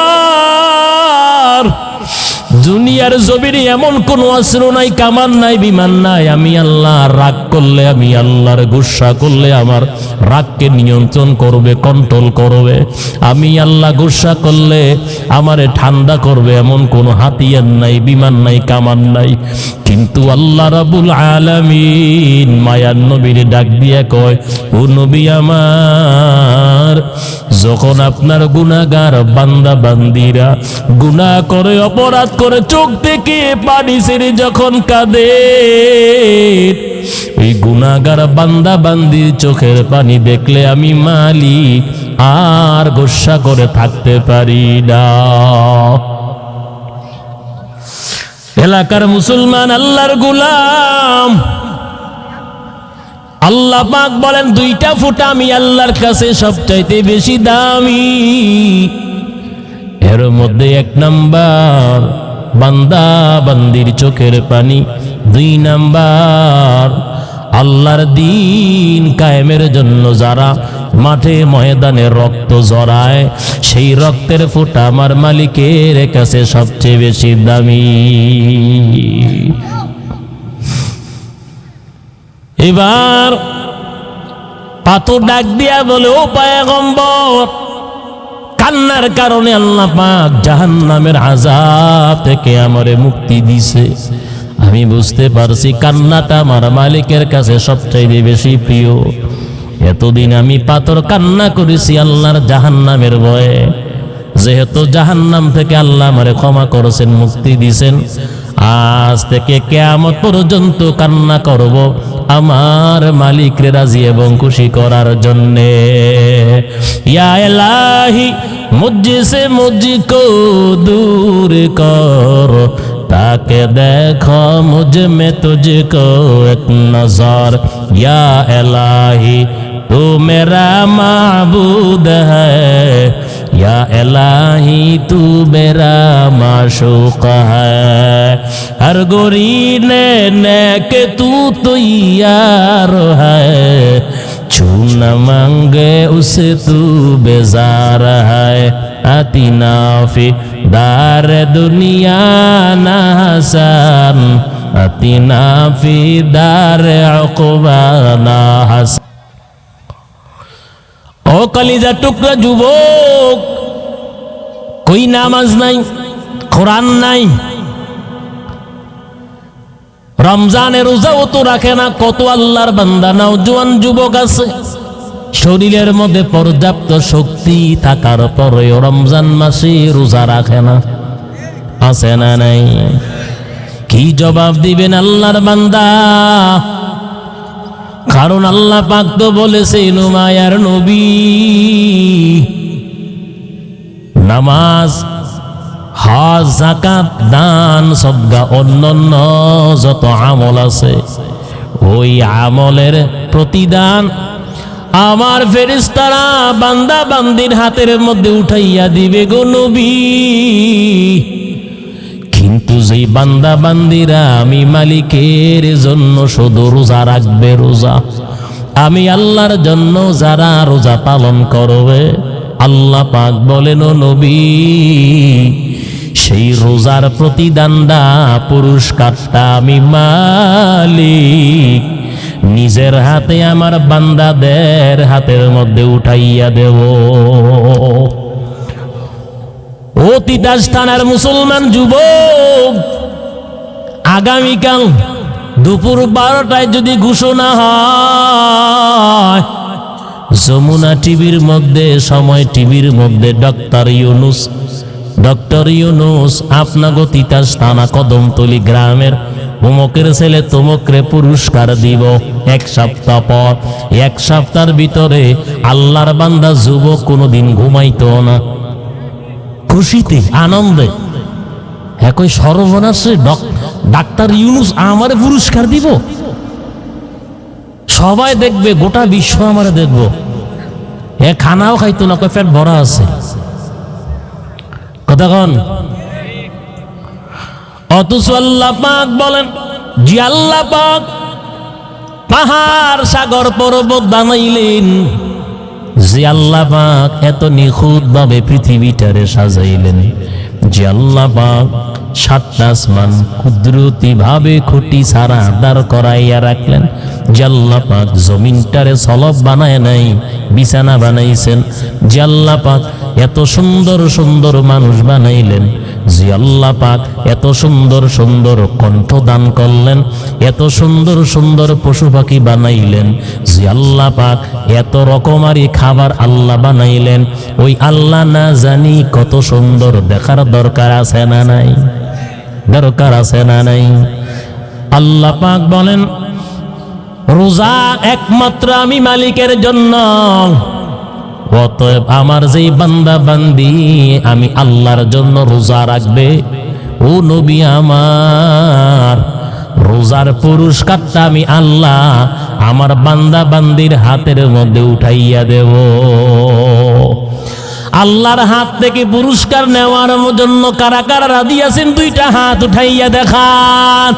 দুনিয়ার জমিনে এমন কোন অস্ত্র নাই, কামান নাই, বিমান নাই, আমি আল্লাহ রাগ করলে, আমি আল্লাহর গুসা করলে আমার রাগকে নিয়ন্ত্রণ করবে, কন্ট্রোল করবে। আমি আল্লাহ গুসা করলে আমারে ঠান্ডা করবে এমন কোন হাতিয়ার নাই, বিমান নাই, কামান নাই। কিন্তু আল্লাহ রাব্বুল আলামিন মায়ার নবীর ডাক দিয়ে কয়, ও নবী আমার, যখন আপনার গুনাহগার বান্দা বান্দিরা গুনাহ করে, অপরাধ করে, চোখ থেকে পানি ছেড়ে যখন কাঁদে, ওই গুনাহগার বান্দা বান্দির চোখের পানি দেখলে আমি মালিক আর গোসা করে থাকতে পারি না। এলাকার মুসলমান, আল্লাহর গোলাম, আল্লাহ পাক বলেন দুইটা ফোঁটা আমি আল্লাহর কাছে সবচাইতে বেশি দামি। এর মধ্যে এক নাম্বার বান্দা বান্দির চোখের পানি, দুই নাম্বার আল্লাহর দ্বীন কায়েমের জন্য যারা মাঠে ময়দানে রক্ত ঝরায়, সেই রক্তের ফোঁটা আমার মালিকের কাছে সবচেয়ে বেশি দামি। এবার পাথর ডাক দিয়া বলে, ও পয়গম্বর, কান্নার কারণে আল্লাহ পাক জাহান্নামের আযাব থেকে আমারে মুক্তি দিছে। আমি বুঝতে পারছি কান্নাটা আমার মালিকের কাছে সবচেয়ে বেশি প্রিয়। এতদিন আমি পাথর কান্না করেছি আল্লাহর জাহান্নামের ভয়ে, যেহেতু জাহান্নাম থেকে আল্লাহ আমারে ক্ষমা করেছেন, মুক্তি দিয়েছেন, আজ থেকে কিয়ামত পর্যন্ত কান্না করব আমার মালিককে রাজি এবং খুশি করার জন্যে। ইয়া ইলাহি মুঝসে মুঝকো দূর কর, তাকে দেখো মুঝ মে তুঝকো এক নজর। ইয়া ইলাহি तू मेरा माबूद है, या इलाही तू मेरा माशूक है। हर गोरी ने के तू तो यार है, छू न मांगे उसे तू बेजार है। अतिना फी दार दुनिया ना हसन, अतिना फी दार उक़बा ना हसन। ও কলিজার টুকরা যুবক, কই নামাজ নাই, কোরআন নাই, রমজানের রোজাও তো রাখে না। কত আল্লাহর বান্দা নওজোয়ান যুবক আছে, শরীরের মধ্যে পর্যাপ্ত শক্তি থাকার পরেও রমজান মাসে রোজা রাখে না। আছে না নাই? কি জবাব দিবেন আল্লাহর বান্দা? কারণ আল্লাহ পাক তো বলেছেন, মায়ার নবী, নামাজ, হজ, যাকাত, দান, সদকা, অন্যান্য যত আমল আছে, ওই আমলের প্রতিদান আমার ফেরেশতারা বান্দা বান্দির হাতের মধ্যে উঠাইয়া দিবে গো নবী। কিন্তু যেই বান্দা বান্দিরা আমি মালিকের জন্য শুধু রোজা রাখবে, রোজা আমি আল্লাহর জন্য যারা রোজা পালন করবে, আল্লাহ পাক বলেন, ও নবী, সেই রোজার প্রতিদানটা, পুরস্কারটা আমি মালিক নিজের হাতে আমার বান্দাদের হাতের মধ্যে উঠাইয়া দেব। ও তিতাস থানার মুসলমান যুবক, আগামীকাল দুপুর 12টায় যদি ঘোষণা হয়, যমুনা টিভির মধ্যে, সময় টিভির মধ্যে ডক্টর ইউনুস আপনাগো তিতাস থানা কদমতলী গ্রামের অমুকের ছেলে তমুকরে পুরস্কার দিব, 1 সপ্তাহ পর, 1 সপ্তাহের ভিতরে আল্লাহর বান্দা যুবক কোনোদিন ঘুমাইতো না, খুশিতে আনন্দে। একই সর্বনাশে ডাক্তার ইউনুস আমারে পুরস্কার দিব, সবাই দেখবে, গোটা বিশ্ব আমারে দেখবো। খানাও খাইতো না, পেট ভরা আছে। কতক্ষণ? অথচ আল্লাহ পাক বলেন, জি আল্লাহ পাক পাহাড়, সাগর, পর্বত বানাইলেন, যে আল্লাহ পাক এত নিখুঁত ভাবে পৃথিবীটারে সাজাইলেন, যে আল্লাহ পাক সাতটা আসমান কুদরতি ভাবে খুঁটি ছাড়া দাঁড় করাইয়া রাখলেন। যে আল্লাহ পাক জমিনটারে সলব বানায় নাই, বিছানা বানাইছেন। যে আল্লাহ পাক এত সুন্দর সুন্দর মানুষ বানাইলেন। যে আল্লাহ পাক এত সুন্দর সুন্দর কণ্ঠ দান করলেন, এত সুন্দর সুন্দর পশু পাখি বানাইলেন। যে আল্লাহ পাক এত রকমারি খাবার আল্লাহ বানাইলেন। ওই আল্লাহ না জানি কত সুন্দর দেখার দরকার আছে না নাই? দরকার আছে না নাই? আল্লাহ পাক বলেন, রোজা একমাত্র আমি মালিকের জন্য। অতএব আমার যেই বান্দা বান্দি আমি আল্লাহর জন্য রোজা রাখবে, ও নবী আমার, রোজার পুরস্কারটা আমি আল্লাহ আমার বান্দা বান্দির হাতের মধ্যে উঠাইয়া দেব। আল্লাহর হাত থেকে পুরস্কার নেওয়ার জন্য কারা কারা রাজি আছেন? দুইটা হাত উঠাইয়া দেখান।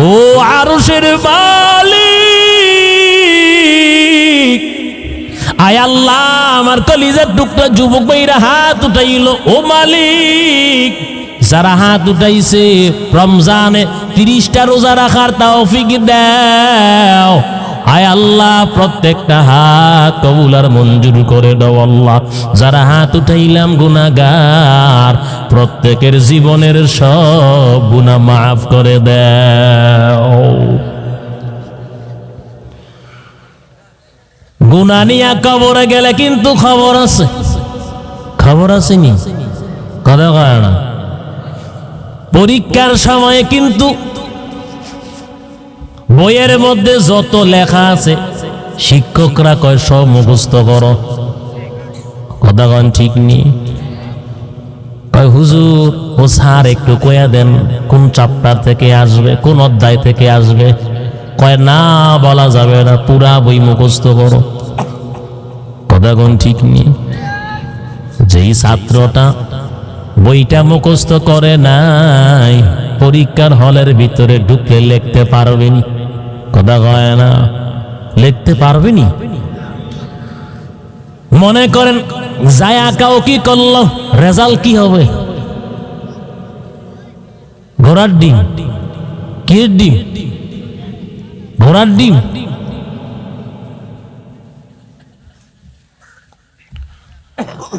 ও আরশের মালিক, আয় আল্লাহ, আমার কলিজার টুকরা যুবক ভাইরা হাত উঠাইল। ও মালিক, যারা হাত উঠাইছে রমজানে 30টা রোজা রাখার তৌফিক দাও। আয় আল্লাহ, প্রত্যেকটা হাত কবুল আর মঞ্জুর করে দাও আল্লাহ। যারা হাত উঠাইলাম গুনাহগার, প্রত্যেকের জীবনের সব গুনাহ মাফ করে দাও। গুনাহ নিয়া কবরে গেলে কিন্তু খবর আছে, খবর আসেনি? কথা কয় না। পরীক্ষার সময়ে কিন্তু বইয়ের মধ্যে যত লেখা আছে শিক্ষকরা কয় সব মুখস্থ করো। কথা কন ঠিক নেই? কয় হুজুর ও স্যার একটু কয়া দেন কোন চ্যাপ্টার থেকে আসবে, কোন অধ্যায় থেকে আসবে। কয় না, বলা যাবে না, পুরা বই মুখস্থ করো। কথা কন ঠিক নেই? যেই ছাত্রটা বইটা মুখস্থ করে নাই, পরীক্ষার হলের ভিতরে ঢুকলে লিখতে পারবেনি। কথা কয় না? লিখতে পারবেনি। মনে করেন যায় আঁকাও কি করলো, রেজাল্ট কি হবে? ঘোড়ার ডিম। কি ডিম? ঘোড়ার ডিম।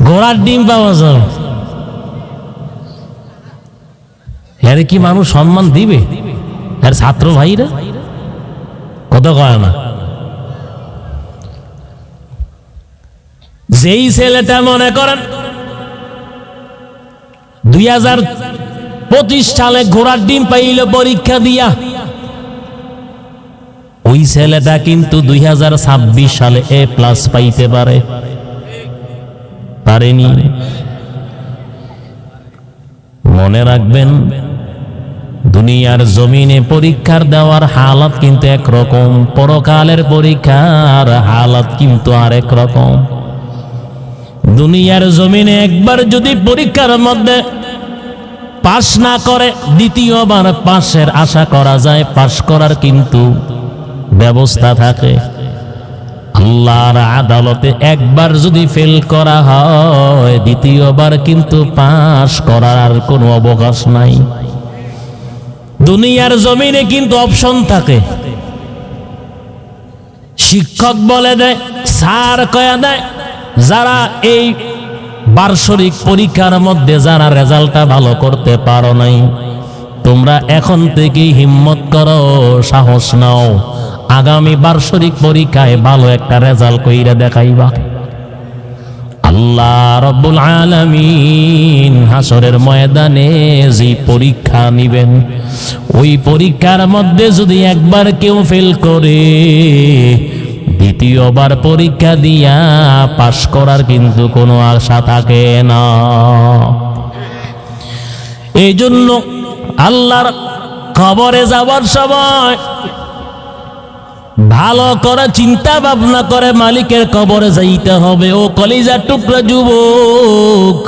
ঘোড়ার ডিম পাওয়া যায়, এর কি মানুষ সম্মান দিবে? এর ছাত্র ভাইরা কথা কয় না। যেই ছেলেটা মনে করেন 2025 সালে ঘোড়ার ডিম পাইল পরীক্ষা দিয়া, ওই ছেলেটা কিন্তু 2026 সালে A+ পাইতে পারে, পারেনি। মনে রাখবেন, দুনিয়ার জমিনে পরীক্ষার দেওয়ার হালাত কিন্তু একরকম, পরকালের পরীক্ষার হালাত কিন্তু আরেক রকম। দুনিয়ার জমিনে একবার যদি পরীক্ষার মধ্যে পাশ না করে, দ্বিতীয়বার পাশের আশা করা যায়, পাশ করার কিন্তু ব্যবস্থা থাকে। আল্লাহর আদালতে একবার যদি ফেল করা হয়, দ্বিতীয়বার কিন্তু পাশ করার আর কোনো অবকাশ নাই। দুনিয়ার জমিনে কিন্তু অপশন থাকে। শিক্ষক বলে দেয়, স্যার কয়া দেয়, যারা এই বার্ষিক পরীক্ষার মধ্যে যারা রেজাল্টটা ভালো করতে পারো নাই, তোমরা এখন থেকে হিম্মত করো, সাহস নাও, আগামী বার্ষিক পরীক্ষায় ভালো একটা রেজাল্ট কইরা দেখাইবা। আল্লাহ রব্বুল আলামিন হাসরের ময়দানে যে পরীক্ষা নিবেন, ওই পরীক্ষার মধ্যে যদি একবার কেউ ফেল করে, দ্বিতীয়বার পরীক্ষা দিয়া পাশ করার কিন্তু কোনো আশা থাকে না। এই জন্য আল্লাহর কবরে যাওয়ার সময় ভালো করে চিন্তা ভাবনা করে মালিকের কবরে যাইতে হবে। ও কলিজার টুকরা যুবক,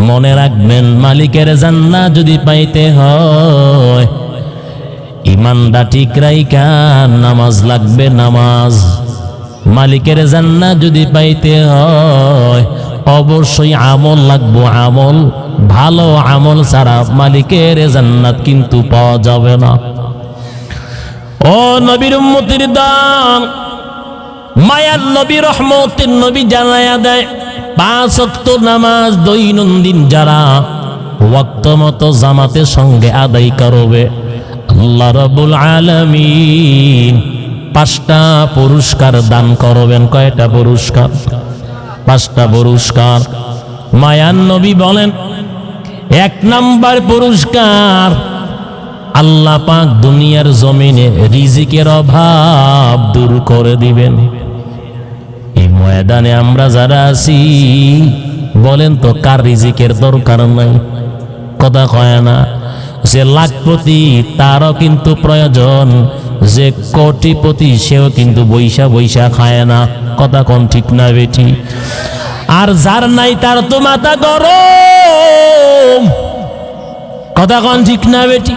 মনে রাখবেন, মালিকের জান্নাত যদি পাইতে হয়, ইমানটা ঠিক রাইখা নামাজ লাগবে, নামাজ। মালিকের জান্নাত যদি পাইতে হয়, অবশ্যই আমল লাগবো, আমল, ভালো আমল ছাড়া মালিকের জান্নাত কিন্তু পাওয়া যাবে না। ও নবীর উম্মতির দান, মায়ার নবী, রহমতের নবী জানায়া দেয়, 5 ওয়াক্ত নামাজ দৈনন্দিন যারা ওয়াক্ত মতো জামাতের সঙ্গে আদায় করবে, আল্লাহ রাব্বুল আলামিন 5টা পুরস্কার দান করবেন। কয়টা পুরস্কার? 5টা পুরস্কার। মায়ার নবী বলেন, 1 নাম্বার পুরস্কার, আল্লাহ পাক দুনিয়ার জমিনে রিজিকের অভাব দূর করে দিবেন। এই ময়দানে আমরা যারা আছি, বলেন তো কার রিজিকের দরকার নাই? কথা কয় না। যে লাখপতি তারও কিন্তু প্রয়োজন, যে কোটিপতি সেও কিন্তু বৈশা বৈশা খায় না। কথা কোন ঠিক না বেটি? আর যার নাই তার তো মাথা গরম। কথা কোন ঠিক না বেটি?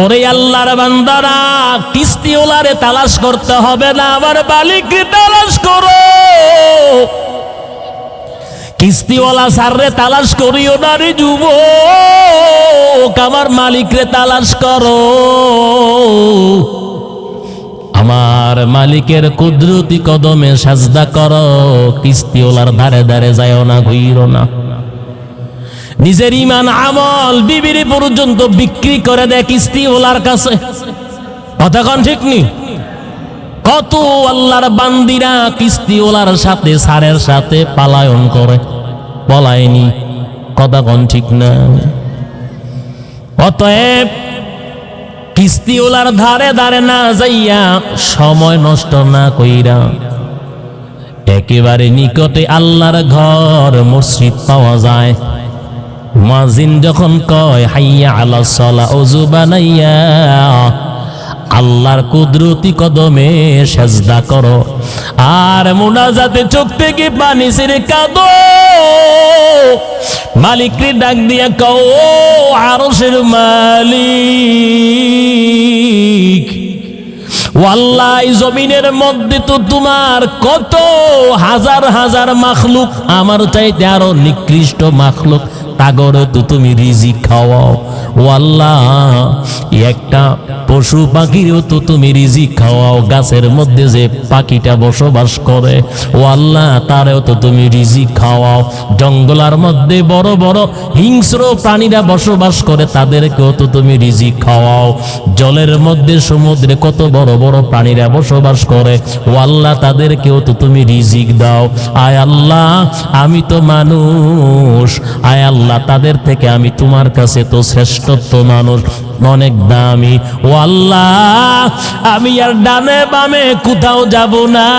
ওরে আল্লাহর বান্দারা, কিস্তিওয়ালারে তালাশ করতে হবে না, আমার মালিককে তালাশ করো। কিস্তিওয়ালা সাররে তালাশ করিও না রে যুবক, আমার মালিকরে তালাশ করো। আমার মালিকের কুদরতি কদমে সাজদা করো। কিস্তিওয়ালার ধারে ধারে যায়ও না, ঘুইরো না। নিজের ইমান আমল বিবিরি পর্যন্ত বিক্রি করে দেয় কিস্তিওয়ালার কাছে। কথা কোন ঠিক নি? কত আল্লাহর বান্দিরা কিস্তিওয়ালার সাথে, সারের সাথে পালায়ন করে, পলায়নি। কথা কোন ঠিক না? অতএব কিস্তিওয়ালার ধারে ধারে না যাইয়া, সময় নষ্ট না কইরা একেবারে নিকটে আল্লাহর ঘর মসজিদ পাওয়া যায়। মুয়াজ্জিন যখন কয় হাইয়া আলাস সালাহ, ওযু বানাইয়া আল্লাহর কুদরতি কদমে সাজদা করো, আর মুনাজাতে চোখ থেকে পানি ছেড়ে কাঁদো। মালিককে ডাক দিয়া কও, আরশের মালিক, ওয়াল্লাহ জমিনের মধ্যে তো তোমার কত হাজার হাজার মাখলুক, আমার চাইতে আরো নিকৃষ্ট মাখলুক, তাগরে তো তুমি রিজিক খাওয়াও। ও আল্লাহ, একটা পশু পাখিরও তো তুমি রিজিক খাওয়াও। গাছের মধ্যে যে পাখিটা বসবাস করে, ও আল্লাহ, তারেও তো তুমি রিজিক খাওয়াও। জঙ্গলার মধ্যে বড় বড় হিংস্র প্রাণীরা বসবাস করে, তাদেরকেও তো তুমি রিজিক খাওয়াও। জলের মধ্যে সমুদ্রে কত বড় বড় প্রাণীরা বসবাস করে, ও আল্লাহ, তাদেরকেও তো তুমি রিজিক দাও। আয় আল্লাহ, আমি তো মানুষ, আয় আল্লাহ, তাদের থেকে আমি তোমার কাছে তো শ্রেষ্ঠত্ব মানুষ, অনেক দামি। ও আল্লাহ, আমি আর ডানে বামে কোথাও যাব না।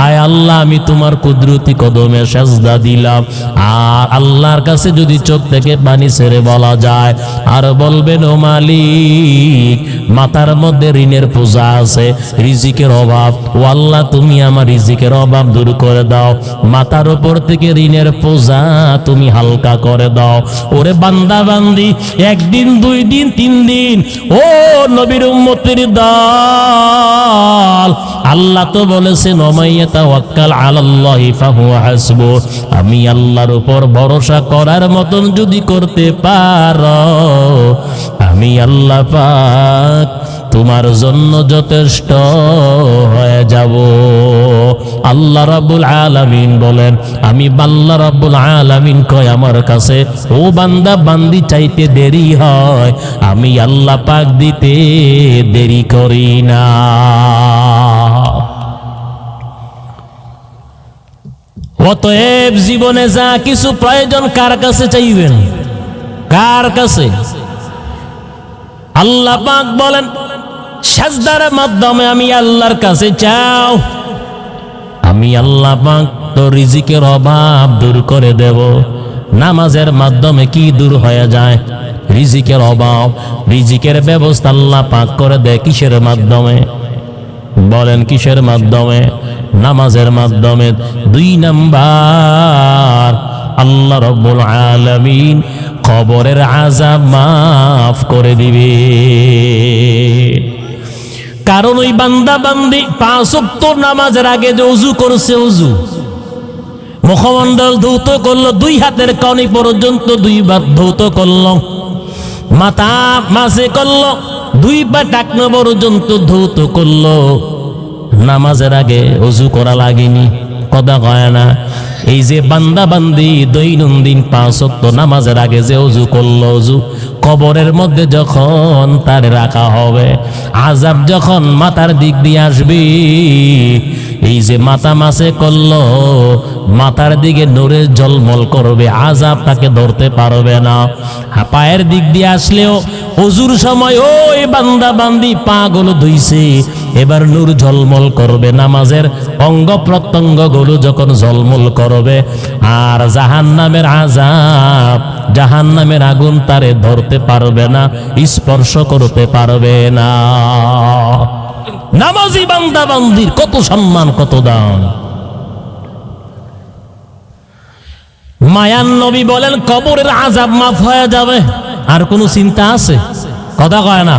আয় আল্লাহ, আমি তোমার কুদরতি কদমে সাজদা দিলাম। আর আল্লাহর কাছে যদি চোখ থেকে পানি ছেড়ে বলা যায়, আর বলবেন, ও মালিক, মাথার মধ্যে ঋণের পূজা আছে, রিজিকের অভাব, ও আল্লাহ, তুমি আমার রিজিকের অভাব দূর করে দাও। মাথার উপর থেকে ঋণের পূজা তুমি হালকা করে দাও। ওরে বান্দা বান্দি, 1 দিন 2 দিন 3 দিন, ও নবীর উম্মতের দল, আল্লাহ তো বলেছেন, ওমাইয়া তাওয়াক্কাল আলাল্লাহি ফাহুয়া হাসবুহ, আমি আল্লাহর উপর ভরসা করার মতন যদি করতে পারো, আমি আল্লাহ পাক তোমার জন্য যথেষ্ট হয়ে যাব। আল্লাহ রাব্বুল আলামিন বলেন, আমি আল্লাহ রাব্বুল আলামিন কয় আমার কাছে, ও বান্দা বান্দি চাইতে দেরি হয়, আমি আল্লাহ পাক দিতে দেরি করি না। অতএব জীবনে যা কিছু প্রয়োজন কার কাছে চাইবেন? কার কাছে? আল্লাহ পাক বলেন, সাজদার মাধ্যমে আমি আল্লাহর কাছে চাও, আমি আল্লাহ পাক তো রিজিকের অভাব দূর করে দেব। নামাজের মাধ্যমে কি দূর হয়ে যায়? রিজিকের অভাব। রিজিকের ব্যবস্থা আল্লাহ পাক করে দেয় কিসের মাধ্যমে? বলেন কিসের মাধ্যমে? নামাজের মাধ্যমে। 2 নাম্বার, আল্লাহ রাব্বুল আলামিন কবরের আযাব মাফ করে দিবে। কারণ ওই বান্দা বান্দি 5 ওয়াক্ত নামাজের আগে যে ওযু করছে, ওযু মুখমণ্ডল ধৌত করলো, 2 হাতের কনি পর্যন্ত 2 বার ধৌত করলো, মাথা মাঝে করলো, 2 পা টাকনো পর্যন্ত ধৌত করলো। নামাজের আগে ওযু করা লাগেনি, কথা কয় না। এই যে বান্দা বান্দি দৈনন্দিন 5 ওয়াক্ত নামাজের আগে যে ওযু করলো, ওযু কবরের মধ্যে যখন তার রাখা হবে, আযাব যখন মাথার দিক দিয়ে আসবে, এই যে মাথা মাসে করলো, মাথার দিকে নূরের ঝলমল করবে, আযাব তাকে ধরতে পারবে না। পায়ের দিক দিয়ে আসলেও ওযুর সময় ওই বান্দা বান্দি পা গুলো ধুইছে, এবার নূর ঝলমল করবে, নামাজের অঙ্গ প্রত্যঙ্গ গুলো যখন ঝলমল করবে, আর জাহান্নামের আযাব, জাহান্নামের আগুন তারে ধরতে পারবে না, স্পর্শ করতে পারবে না। নামাজি বান্দা বান্দির কত সম্মান, কত দাম। মায়ান নবী বলেন কবরের আযাব মাফ হয়ে যাবে, আর কোনো চিন্তা আছে? কথা কয় না।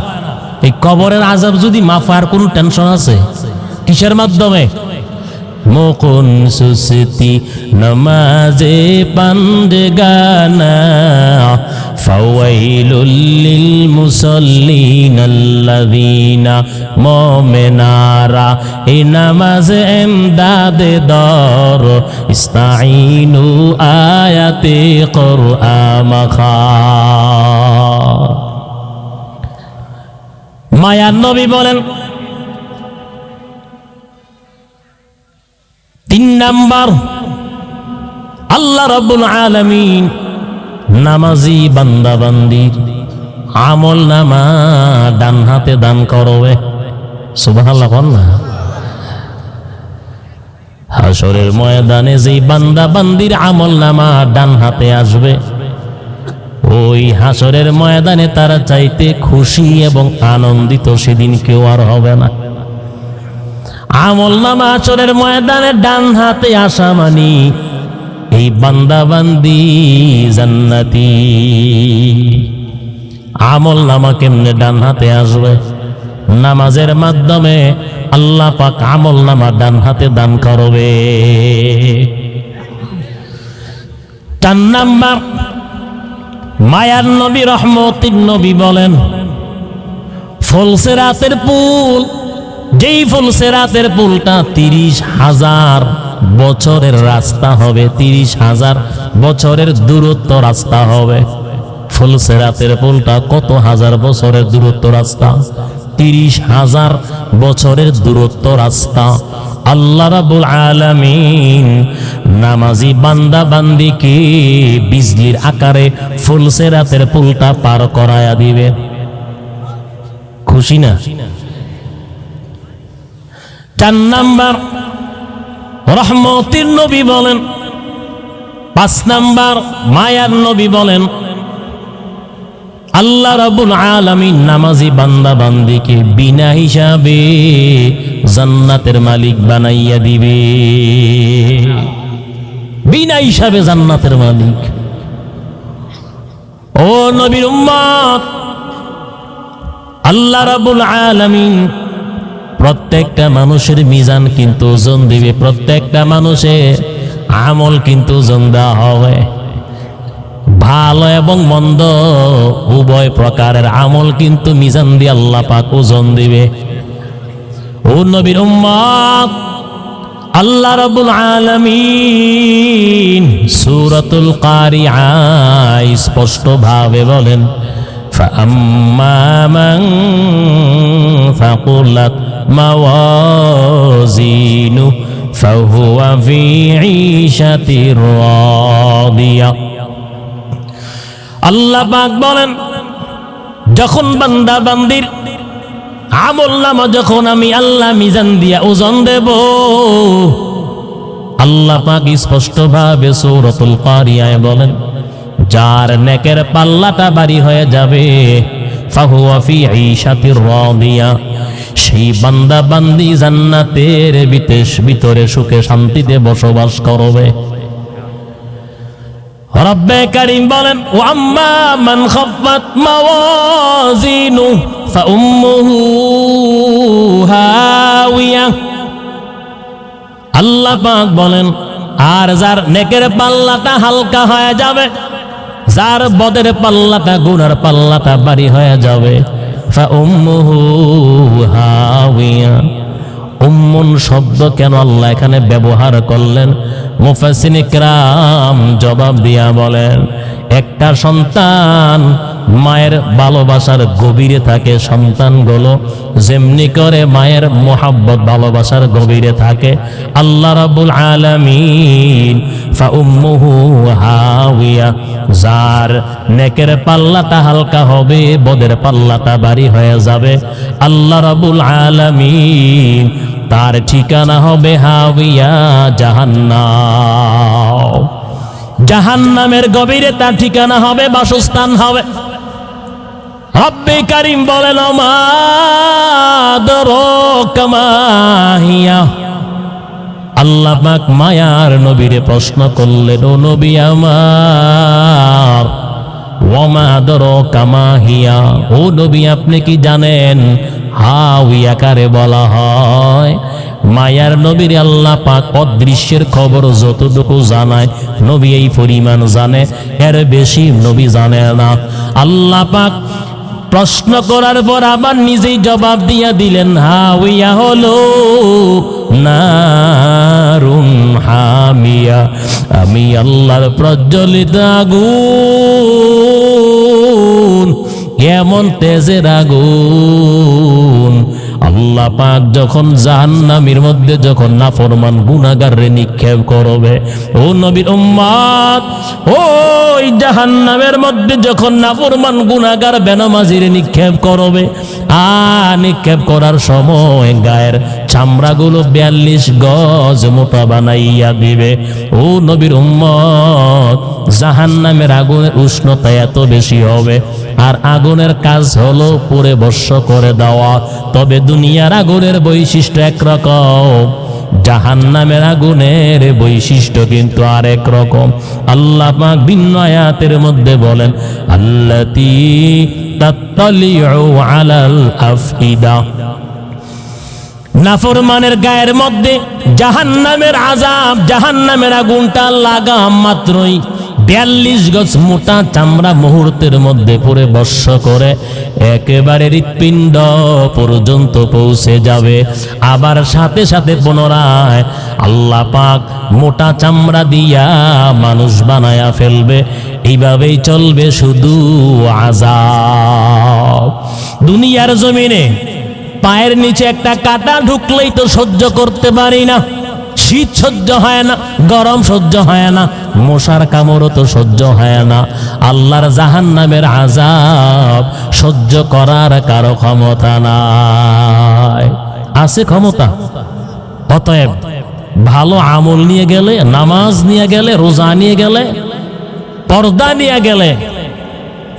এই কবরের আযাব যদি মাফ হয়, আর কোনো টেনশন আছে? কিসের মাধ্যমে? মুকুন সুসতি নমাজে পান্ডগানা, ফাওয়াইলুল লিল মুসাল্লিনাল্লাযীনা মুমিনারা, এই নামাজে এমদাদে দর, ইস্তাঈনু আয়াতে কুরআন খা। মায়ার নবী বলেন 3 নাম্বার, আল্লাহ রাব্বুল আলামিন নামাজি বান্দা বান্দির আমল নামা ডান হাতে দান করবে। সুবহানাল্লাহ। হাশরের ময়দানে যেই বান্দা বান্দির আমল নামা ডান হাতে আসবে, ওই হাশরের ময়দানে তারা চাইতে খুশি এবং আনন্দিত সেদিন কেউ আর হবে না। আমল নামা হাশরের ময়দানে ডান হাতে আসা মানি এই বান্দা বান্দি জান্নাতি। আমল নামা কেমনে ডান হাতে আসবে? নামাজের মাধ্যমে আল্লাহ পাক আমল নামা ডান হাতে দান করবে। 4 নাম্বার, মায়ার নবী রহমতের নবী বলেন ফুলসিরাতের পুল, যেই ফুলসিরাতের পুলটা 30,000 বছরের রাস্তা হবে, 30,000 বছরের দূরত্ব রাস্তা হবে। ফুলসিরাতের পুলটা কত হাজার বছরের দূরত্ব রাস্তা? 30,000 বছরের দূরত্ব রাস্তা। আল্লাহ রাব্বুল আলামিন নামাজি বান্দা বান্দিকে বিজলির আকারে ফুলসিরাতের পুলটা পার করায়া দিবে। খুশি না? 4 নাম্বার, রহমতের নবী বলেন। 5 নাম্বার, মায়ার নবী বলেন আল্লাহ রাব্বুল আলামিন নামাজি বান্দা বান্দিকে বিনা হিসাবে জান্নাতের মালিক বানাইয়া দিবে। বিনা হিসাবে জান্নাতের মালিক। ও নবীর উম্মত, আল্লাহ রাব্বুল আলামিন প্রত্যেকটা মানুষের মিজান কিন্তু ওজন দিবে, প্রত্যেকটা মানুষের আমল কিন্তু ওজন দেওয়া হবে। ভালো এবং মন্দ উভয় প্রকারের আমল কিন্তু মিজান দিয়ে আল্লাহ পাক ওজন দিবে। ও নবীর উম্মত, আল্লাহ রাব্বুল আলামিন সূরাতুল কারিআয় স্পষ্ট ভাবে বলেন ফাআম্মা মান ফাকুলাত মাওয়াজিনু ফাহুয়া ফি ঈশাতির রাদিয়া। আল্লাহ পাক বলেন যখন বান্দা বান্দির আমল নামা যখন আমি আল্লাহ মিজান দিয়া ওজন দেব, আল্লাহ পাক স্পষ্ট ভাবে সূরাতুল কারিয়ায় বলেন যার নেকের পাল্লাটা ভারী হয়ে যাবে ফাহুয়া ফি ঈশাতির রাদিয়া, সেই বান্দা বান্দি জান্নাতের ভিতরে সুখে শান্তিতে বসবাস করবে। রব্বে কারীম বলেন ওয়াম্মা মান খাফফাত মাওয়াজিনু ফাউম্মুহু হাওিয়া। আল্লাহ পাক বলেন আর যার নেকের পাল্লাটা হালকা হয়ে যাবে, যার বদের পাল্লাটা গুনার পাল্লাটা ভারী হয়ে যাবে। ফাউম্মুহু হাওিয়া। উম্মুন শব্দ কেন আল্লাহ এখানে ব্যবহার করলেন? মুফাসসিরিনে কেরাম জবাব দিয়া বলেন, একটা সন্তান মায়ের ভালোবাসার গভীরে থাকে, সন্তানগুলো যেমনি করে মায়ের মোহাব্বত ভালোবাসার গভীরে থাকে, আল্লাহ রাব্বুল আলামিন ফাউম্মুহু হাওিয়া, যার নেকের পাল্লাটা হালকা হবে, বদের পাল্লাটা ভারী হয়ে যাবে, আল্লাহ রাব্বুল আলামিন তার ঠিকানা হবে হাওিয়া, জাহান্নাম। জাহান্নামের গভীরে তার ঠিকানা হবে, বাসস্থান হবে। রব্বে কারীম বলেন, মা আদরাকা মা হিয়া। আল্লাহ পাক মায়ার নবীরে প্রশ্ন করলেন, ও নবী আমার, ওয়া মা আদরাকা মা হিয়া, ও নবী আপনি কি জানেন হাওিয়া কারে বলা হয়? মায়ার নবীর আল্লাহ পাক অদৃশ্যের খবর যতটুকু জানায় নবী এই পরিমাণ জানে, এর বেশি নবী জানে না। আল্লাহ পাক প্রশ্ন করার পর আবার নিজেই জবাব দিয়া দিলেন, হাওিয়া হলো নারুন হামিয়া, আমি আল্লাহর প্রজ্বলিত আগুন, এমন তেজের আগুন। আল্লাহ পাক যখন জাহান্নামের মধ্যে যখন নাফরমান গুনাহগাররে নিক্ষেপ করবে, ও নবীর উম্মত, ওই জাহান্নামের মধ্যে যখন নাফরমান গুনাহগার বেনামাজিরে নিক্ষেপ করবে, নিক্ষেপ করার সময় গায়ের চামড়াগুলো 42 গজ মোটা বানাইয়া দিবে। ও নবীর উম্মত, জাহান্নামের আগুনের উষ্ণতা এত বেশি হবে, আর আগুনের কাজ হলো পুরে ভস্ম করে দেওয়া। তবে দুনিয়ার আগুনের বৈশিষ্ট্য একরকম, জাহান্নামের আগুনের বৈশিষ্ট্য কিন্তু আরেক রকম। আল্লাহ পাক ভিন্ন আয়াতের মধ্যে বলেন, আল্লাতী তাত্তালিউ আলাল আফইদা। নাফরমানের গায়ের মধ্যে জাহান্নামের আযাব, জাহান্নামের আগুনটা লাগা মাত্রই 42 গজ মোটা চামড়া মুহূর্তের মধ্যে পুরে ভস্ম করে একেবারে হৃৎপিণ্ড পর্যন্ত পৌঁছে যাবে। আবার সাথে সাথে পুনরায় আল্লাহ পাক মোটা চামড়া দিয়া মানুষ বানায়া ফেলবে। এইভাবেই চলবে শুধু আযাব। দুনিয়ার জমিনে পায়ের নিচে একটা কাঁটা ঢুকলেই তো সহ্য করতে পারি না, শীত সহ্য হয় না, গরম সহ্য হয় না, মশার কামড়ও তো সহ্য হয় না। আল্লাহর জাহান্নামের আযাব সহ্য করার কারো ক্ষমতা নাই। আছে ক্ষমতা? অতএব ভালো আমল নিয়ে গেলে, নামাজ নিয়ে গেলে, রোজা নিয়ে গেলে, পর্দা নিয়ে গেলে,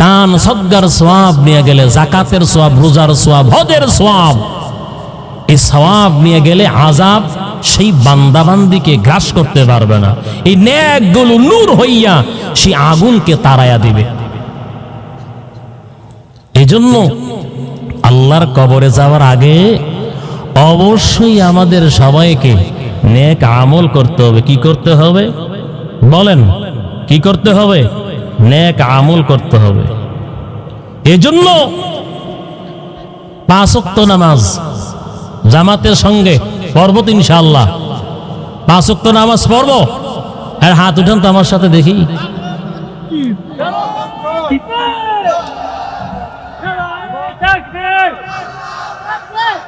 দান সদকার সওয়াব নিয়ে গেলে, যাকাতের সওয়াব, রোজার সওয়াব, হজের সওয়াব, এই সওয়াব নিয়ে গেলে আযাব সেই বান্দাবান্দিকে গ্রাস করতে পারবে না। এই নেকগুলো নূর হইয়া সেই আগুনকে তাড়াইয়া দিবে। এজন্য আল্লাহর কবরে যাওয়ার আগে অবশ্যই আমাদের সবাইকে নেক আমল করতে হবে। কি করতে হবে বলেন? কি করতে হবে? নেক আমল করতে হবে। এজন্য 5 ওয়াক্ত নামাজ জামাতের সঙ্গে পড়বো তো ইনশাআল্লাহ। 5 ওয়াক্ত নামাজ পড়বো। আর হাত উঠান তো আমার সাথে দেখি।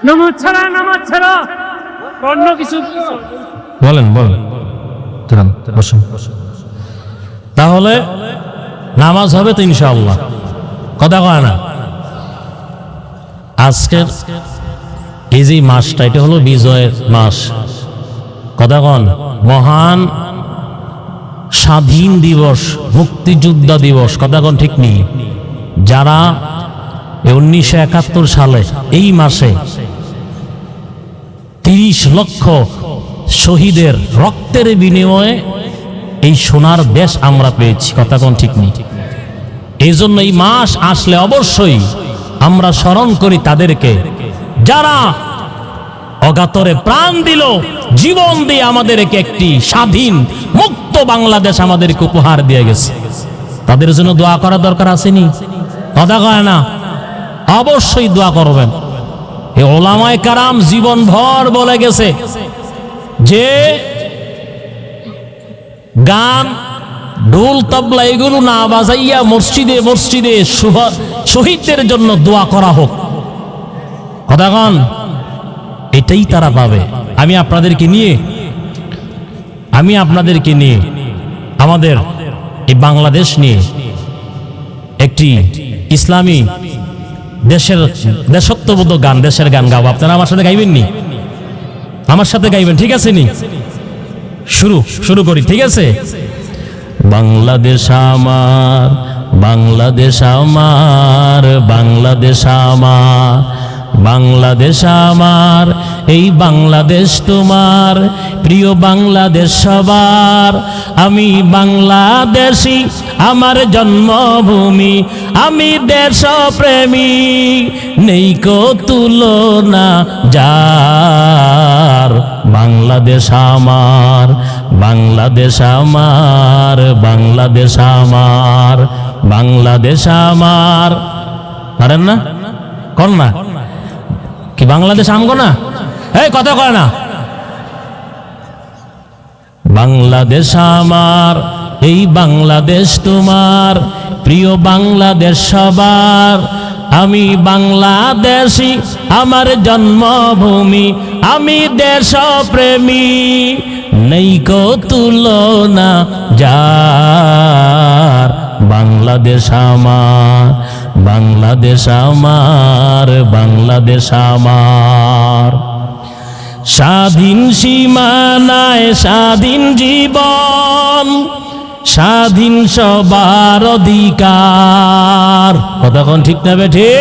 নামাজ ছাড়া অন্য কিছু বলেন বসুন। তাহলে নামাজ হবে তো ইনশাআল্লাহ, কথা কয় না? আজকের এই যে মাসটা, এটা হলো বিজয়ের মাস, কথা কন। মহান স্বাধীন দিবস, মুক্তিযোদ্ধা দিবস, কথা কন ঠিক নেই? যারা 1971 সালে এই মাসে 30 লক্ষ শহীদের রক্তের বিনিময়ে এই সোনার দেশ আমরা পেয়েছি, কথা কোন ঠিক নেই? এই জন্য এই মাস আসলে অবশ্যই আমরা স্মরণ করি তাদেরকে যারা অগাতরে প্রাণ দিল, জীবন দিয়ে আমাদেরকে একটি স্বাধীন মুক্ত বাংলাদেশ আমাদেরকে উপহার দিয়ে গেছে। তাদের জন্য দোয়া করা দরকার আসেনি? কথা কয় না? অবশ্যই দোয়া করবেন। এই ওলামায়ে কারাম জীবন ভর বলে গেছে যে গান ঢোল তবলা এগুলো না বাজাইয়া মসজিদে মসজিদে শহীদদের জন্য দোয়া করা হোক। কথা কন, এটাই তারা পাবে। আমি আপনাদেরকে নিয়ে আমাদের এই বাংলাদেশ নিয়ে একটি ইসলামী দেশত্ববোধক গান, দেশের গান গাবো। আপনারা আমার সাথে গাইবেন নি? আমার সাথে গাইবেন, ঠিক আছে নি? শুরু করি, ঠিক আছে? বাংলাদেশ আমার, বাংলাদেশ আমার, বাংলাদেশ আমার, বাংলাদেশ আমার, এই বাংলাদেশ তোমার, প্রিয় বাংলাদেশ সবার। আমি বাংলাদেশী, আমার জন্মভূমি, আমি দেশপ্রেমী, নেই কো তুলনা যার। বাংলাদেশ আমার, বাংলাদেশ আমার, বাংলাদেশ আমার, বাংলাদেশ আমার। পারেন না? কর না কি? বাংলাদেশ আমগো না? এই কথা কয় না? বাংলাদেশ আমার, এই বাংলাদেশ তোমার, প্রিয় বাংলাদেশ সবার। আমি বাংলাদেশী, আমার জন্মভূমি, আমি দেশপ্রেমী, নেই কো তুলনা যার। বাংলাদেশ আমার, বাংলাদেশ আমার, বাংলাদেশ আমার। স্বাধীন সীমানায় স্বাধীন জীবন, স্বাধীন সবার অধিকার। কতক্ষণ ঠিক না বেঠে?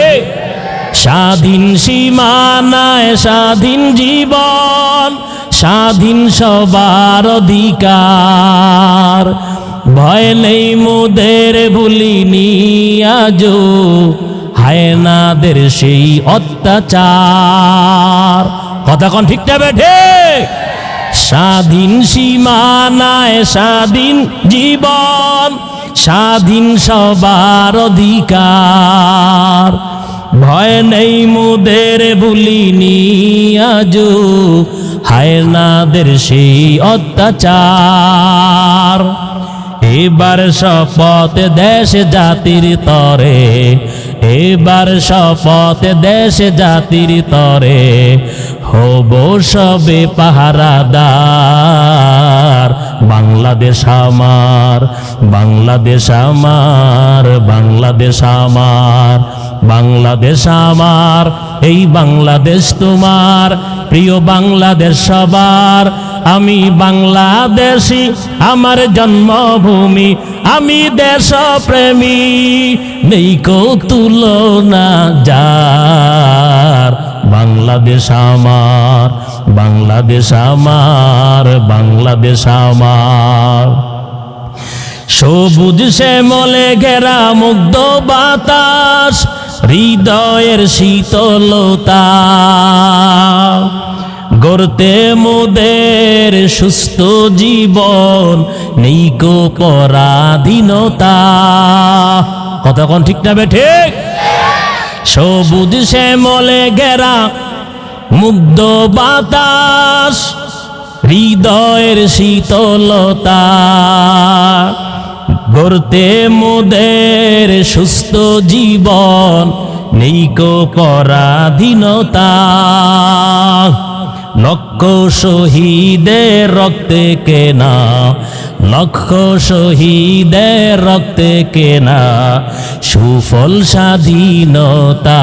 স্বাধীন সীমানায় স্বাধীন জীবন, স্বাধীন সবার অধিকার। ভয় নেই মোদের ভুলিনি আজো, হায়নাদের সেই অত্যাচার। কতক্ষণ ঠিক না বেঠে? স্বাধীন সীমানায় স্বাধীন জীবন, স্বাধীন সবার অধিকার। ভয় নেই মোদের ভুলিনি আজো, হায়নাদের সেই অত্যাচার। এবার শপথ দেশ জাতির তরে, এবার শপথ দেশ জাতির তরে, হব সবে পাহারাদার। বাংলাদেশ আমার, বাংলাদেশ আমার, বাংলাদেশ আমার, বাংলাদেশ আমার, এই বাংলাদেশ তোমার, প্রিয় বাংলাদেশ সবার। আমি বাংলাদেশী, আমার জন্মভূমি, আমি দেশপ্রেমী, নেই কো তুলনা যার। বাংলাদেশ আমার, বাংলাদেশ আমার, বাংলাদেশ আমার। সবুজ শ্যামলে ঘেরা মুগ্ধ বাতাস, হৃদয়ের শীতলতা, গড়তে মোদের সুস্থ জীবন, নেই কো পরাধীনতা। কতক্ষণ ঠিক না বেঠে? সবুজ শ্যামলে ঘেরা মুগ্ধ বাতাস, হৃদয়ের শীতলতা, গড়তে মোদের সুস্থ জীবন, নেই কো পরাধীনতা। লক্ষ শহীদের রক্তে কেনা, লক্ষ শহীদের রক্তে কেনা, সুফল স্বাধীনতা।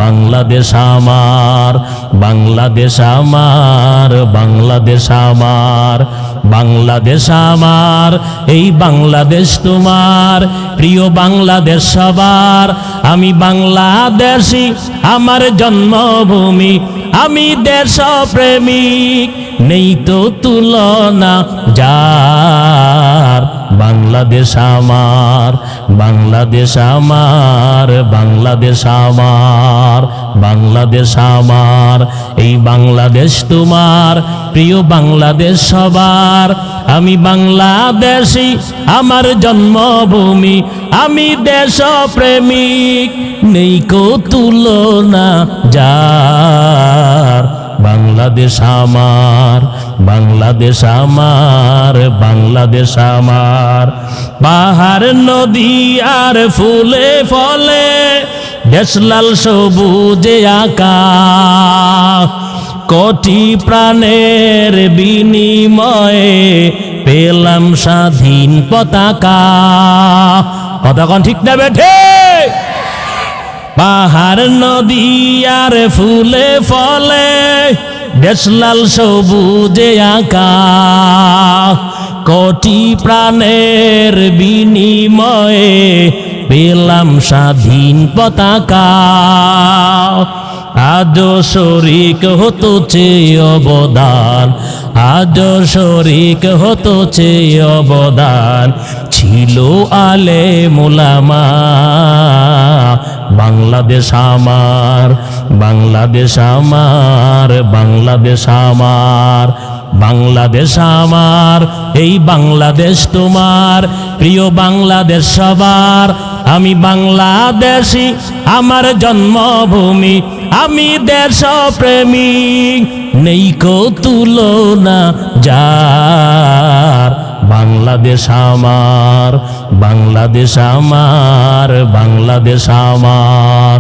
বাংলাদেশ আমার, বাংলাদেশ আমার, বাংলাদেশ আমার, বাংলাদেশ আমার, এই বাংলাদেশ তোমার, প্রিয় বাংলাদেশ সবার। আমি বাংলাদেশী, আমার জন্মভূমি, আমি দেশপ্রেমিক, নেই তো তুলনা যার। বাংলাদেশ আমার, বাংলাদেশ আমার, বাংলাদেশ আমার, বাংলাদেশ আমার। এই বাংলাদেশ তোমার, প্রিয় বাংলাদেশ সবার। আমি বাংলাদেশী, আমার জন্মভূমি, আমি দেশপ্রেমিক, নেই কো তুলনা যার। বাংলাদেশ আমার, বাংলাদেশ আমার, বাংলাদেশ আমার। পাহাড় নদী আর ফুলে ফলে দেশ লাল সবুজে আঁকা, কোটি প্রাণের বিনিময়ে পেলাম স্বাধীন পতাকা। পতাকা ঠিক না বেঠে? পাহাড় নদী আর ফুলে ফলে দেশ লাল সবুজে আঁকা, কোটি প্রাণের বিনিময়ে পেলাম স্বাধীন পতাকা। আজ শরিক হতো চেয়ে অবদান, আজ শরিক হতো চেয়ে অবদান, ছিল আলেম উলামা। বাংলাদেশ আমার, বাংলাদেশ আমার, বাংলাদেশ আমার, বাংলাদেশ আমার। এই বাংলাদেশ তোমার, প্রিয় বাংলাদেশ সবার। আমি বাংলাদেশী, আমার জন্মভূমি, আমি দেশপ্রেমিক, নেই কো তুলনা যার। বাংলাদেশ আমার, বাংলাদেশ আমার, বাংলাদেশ আমার।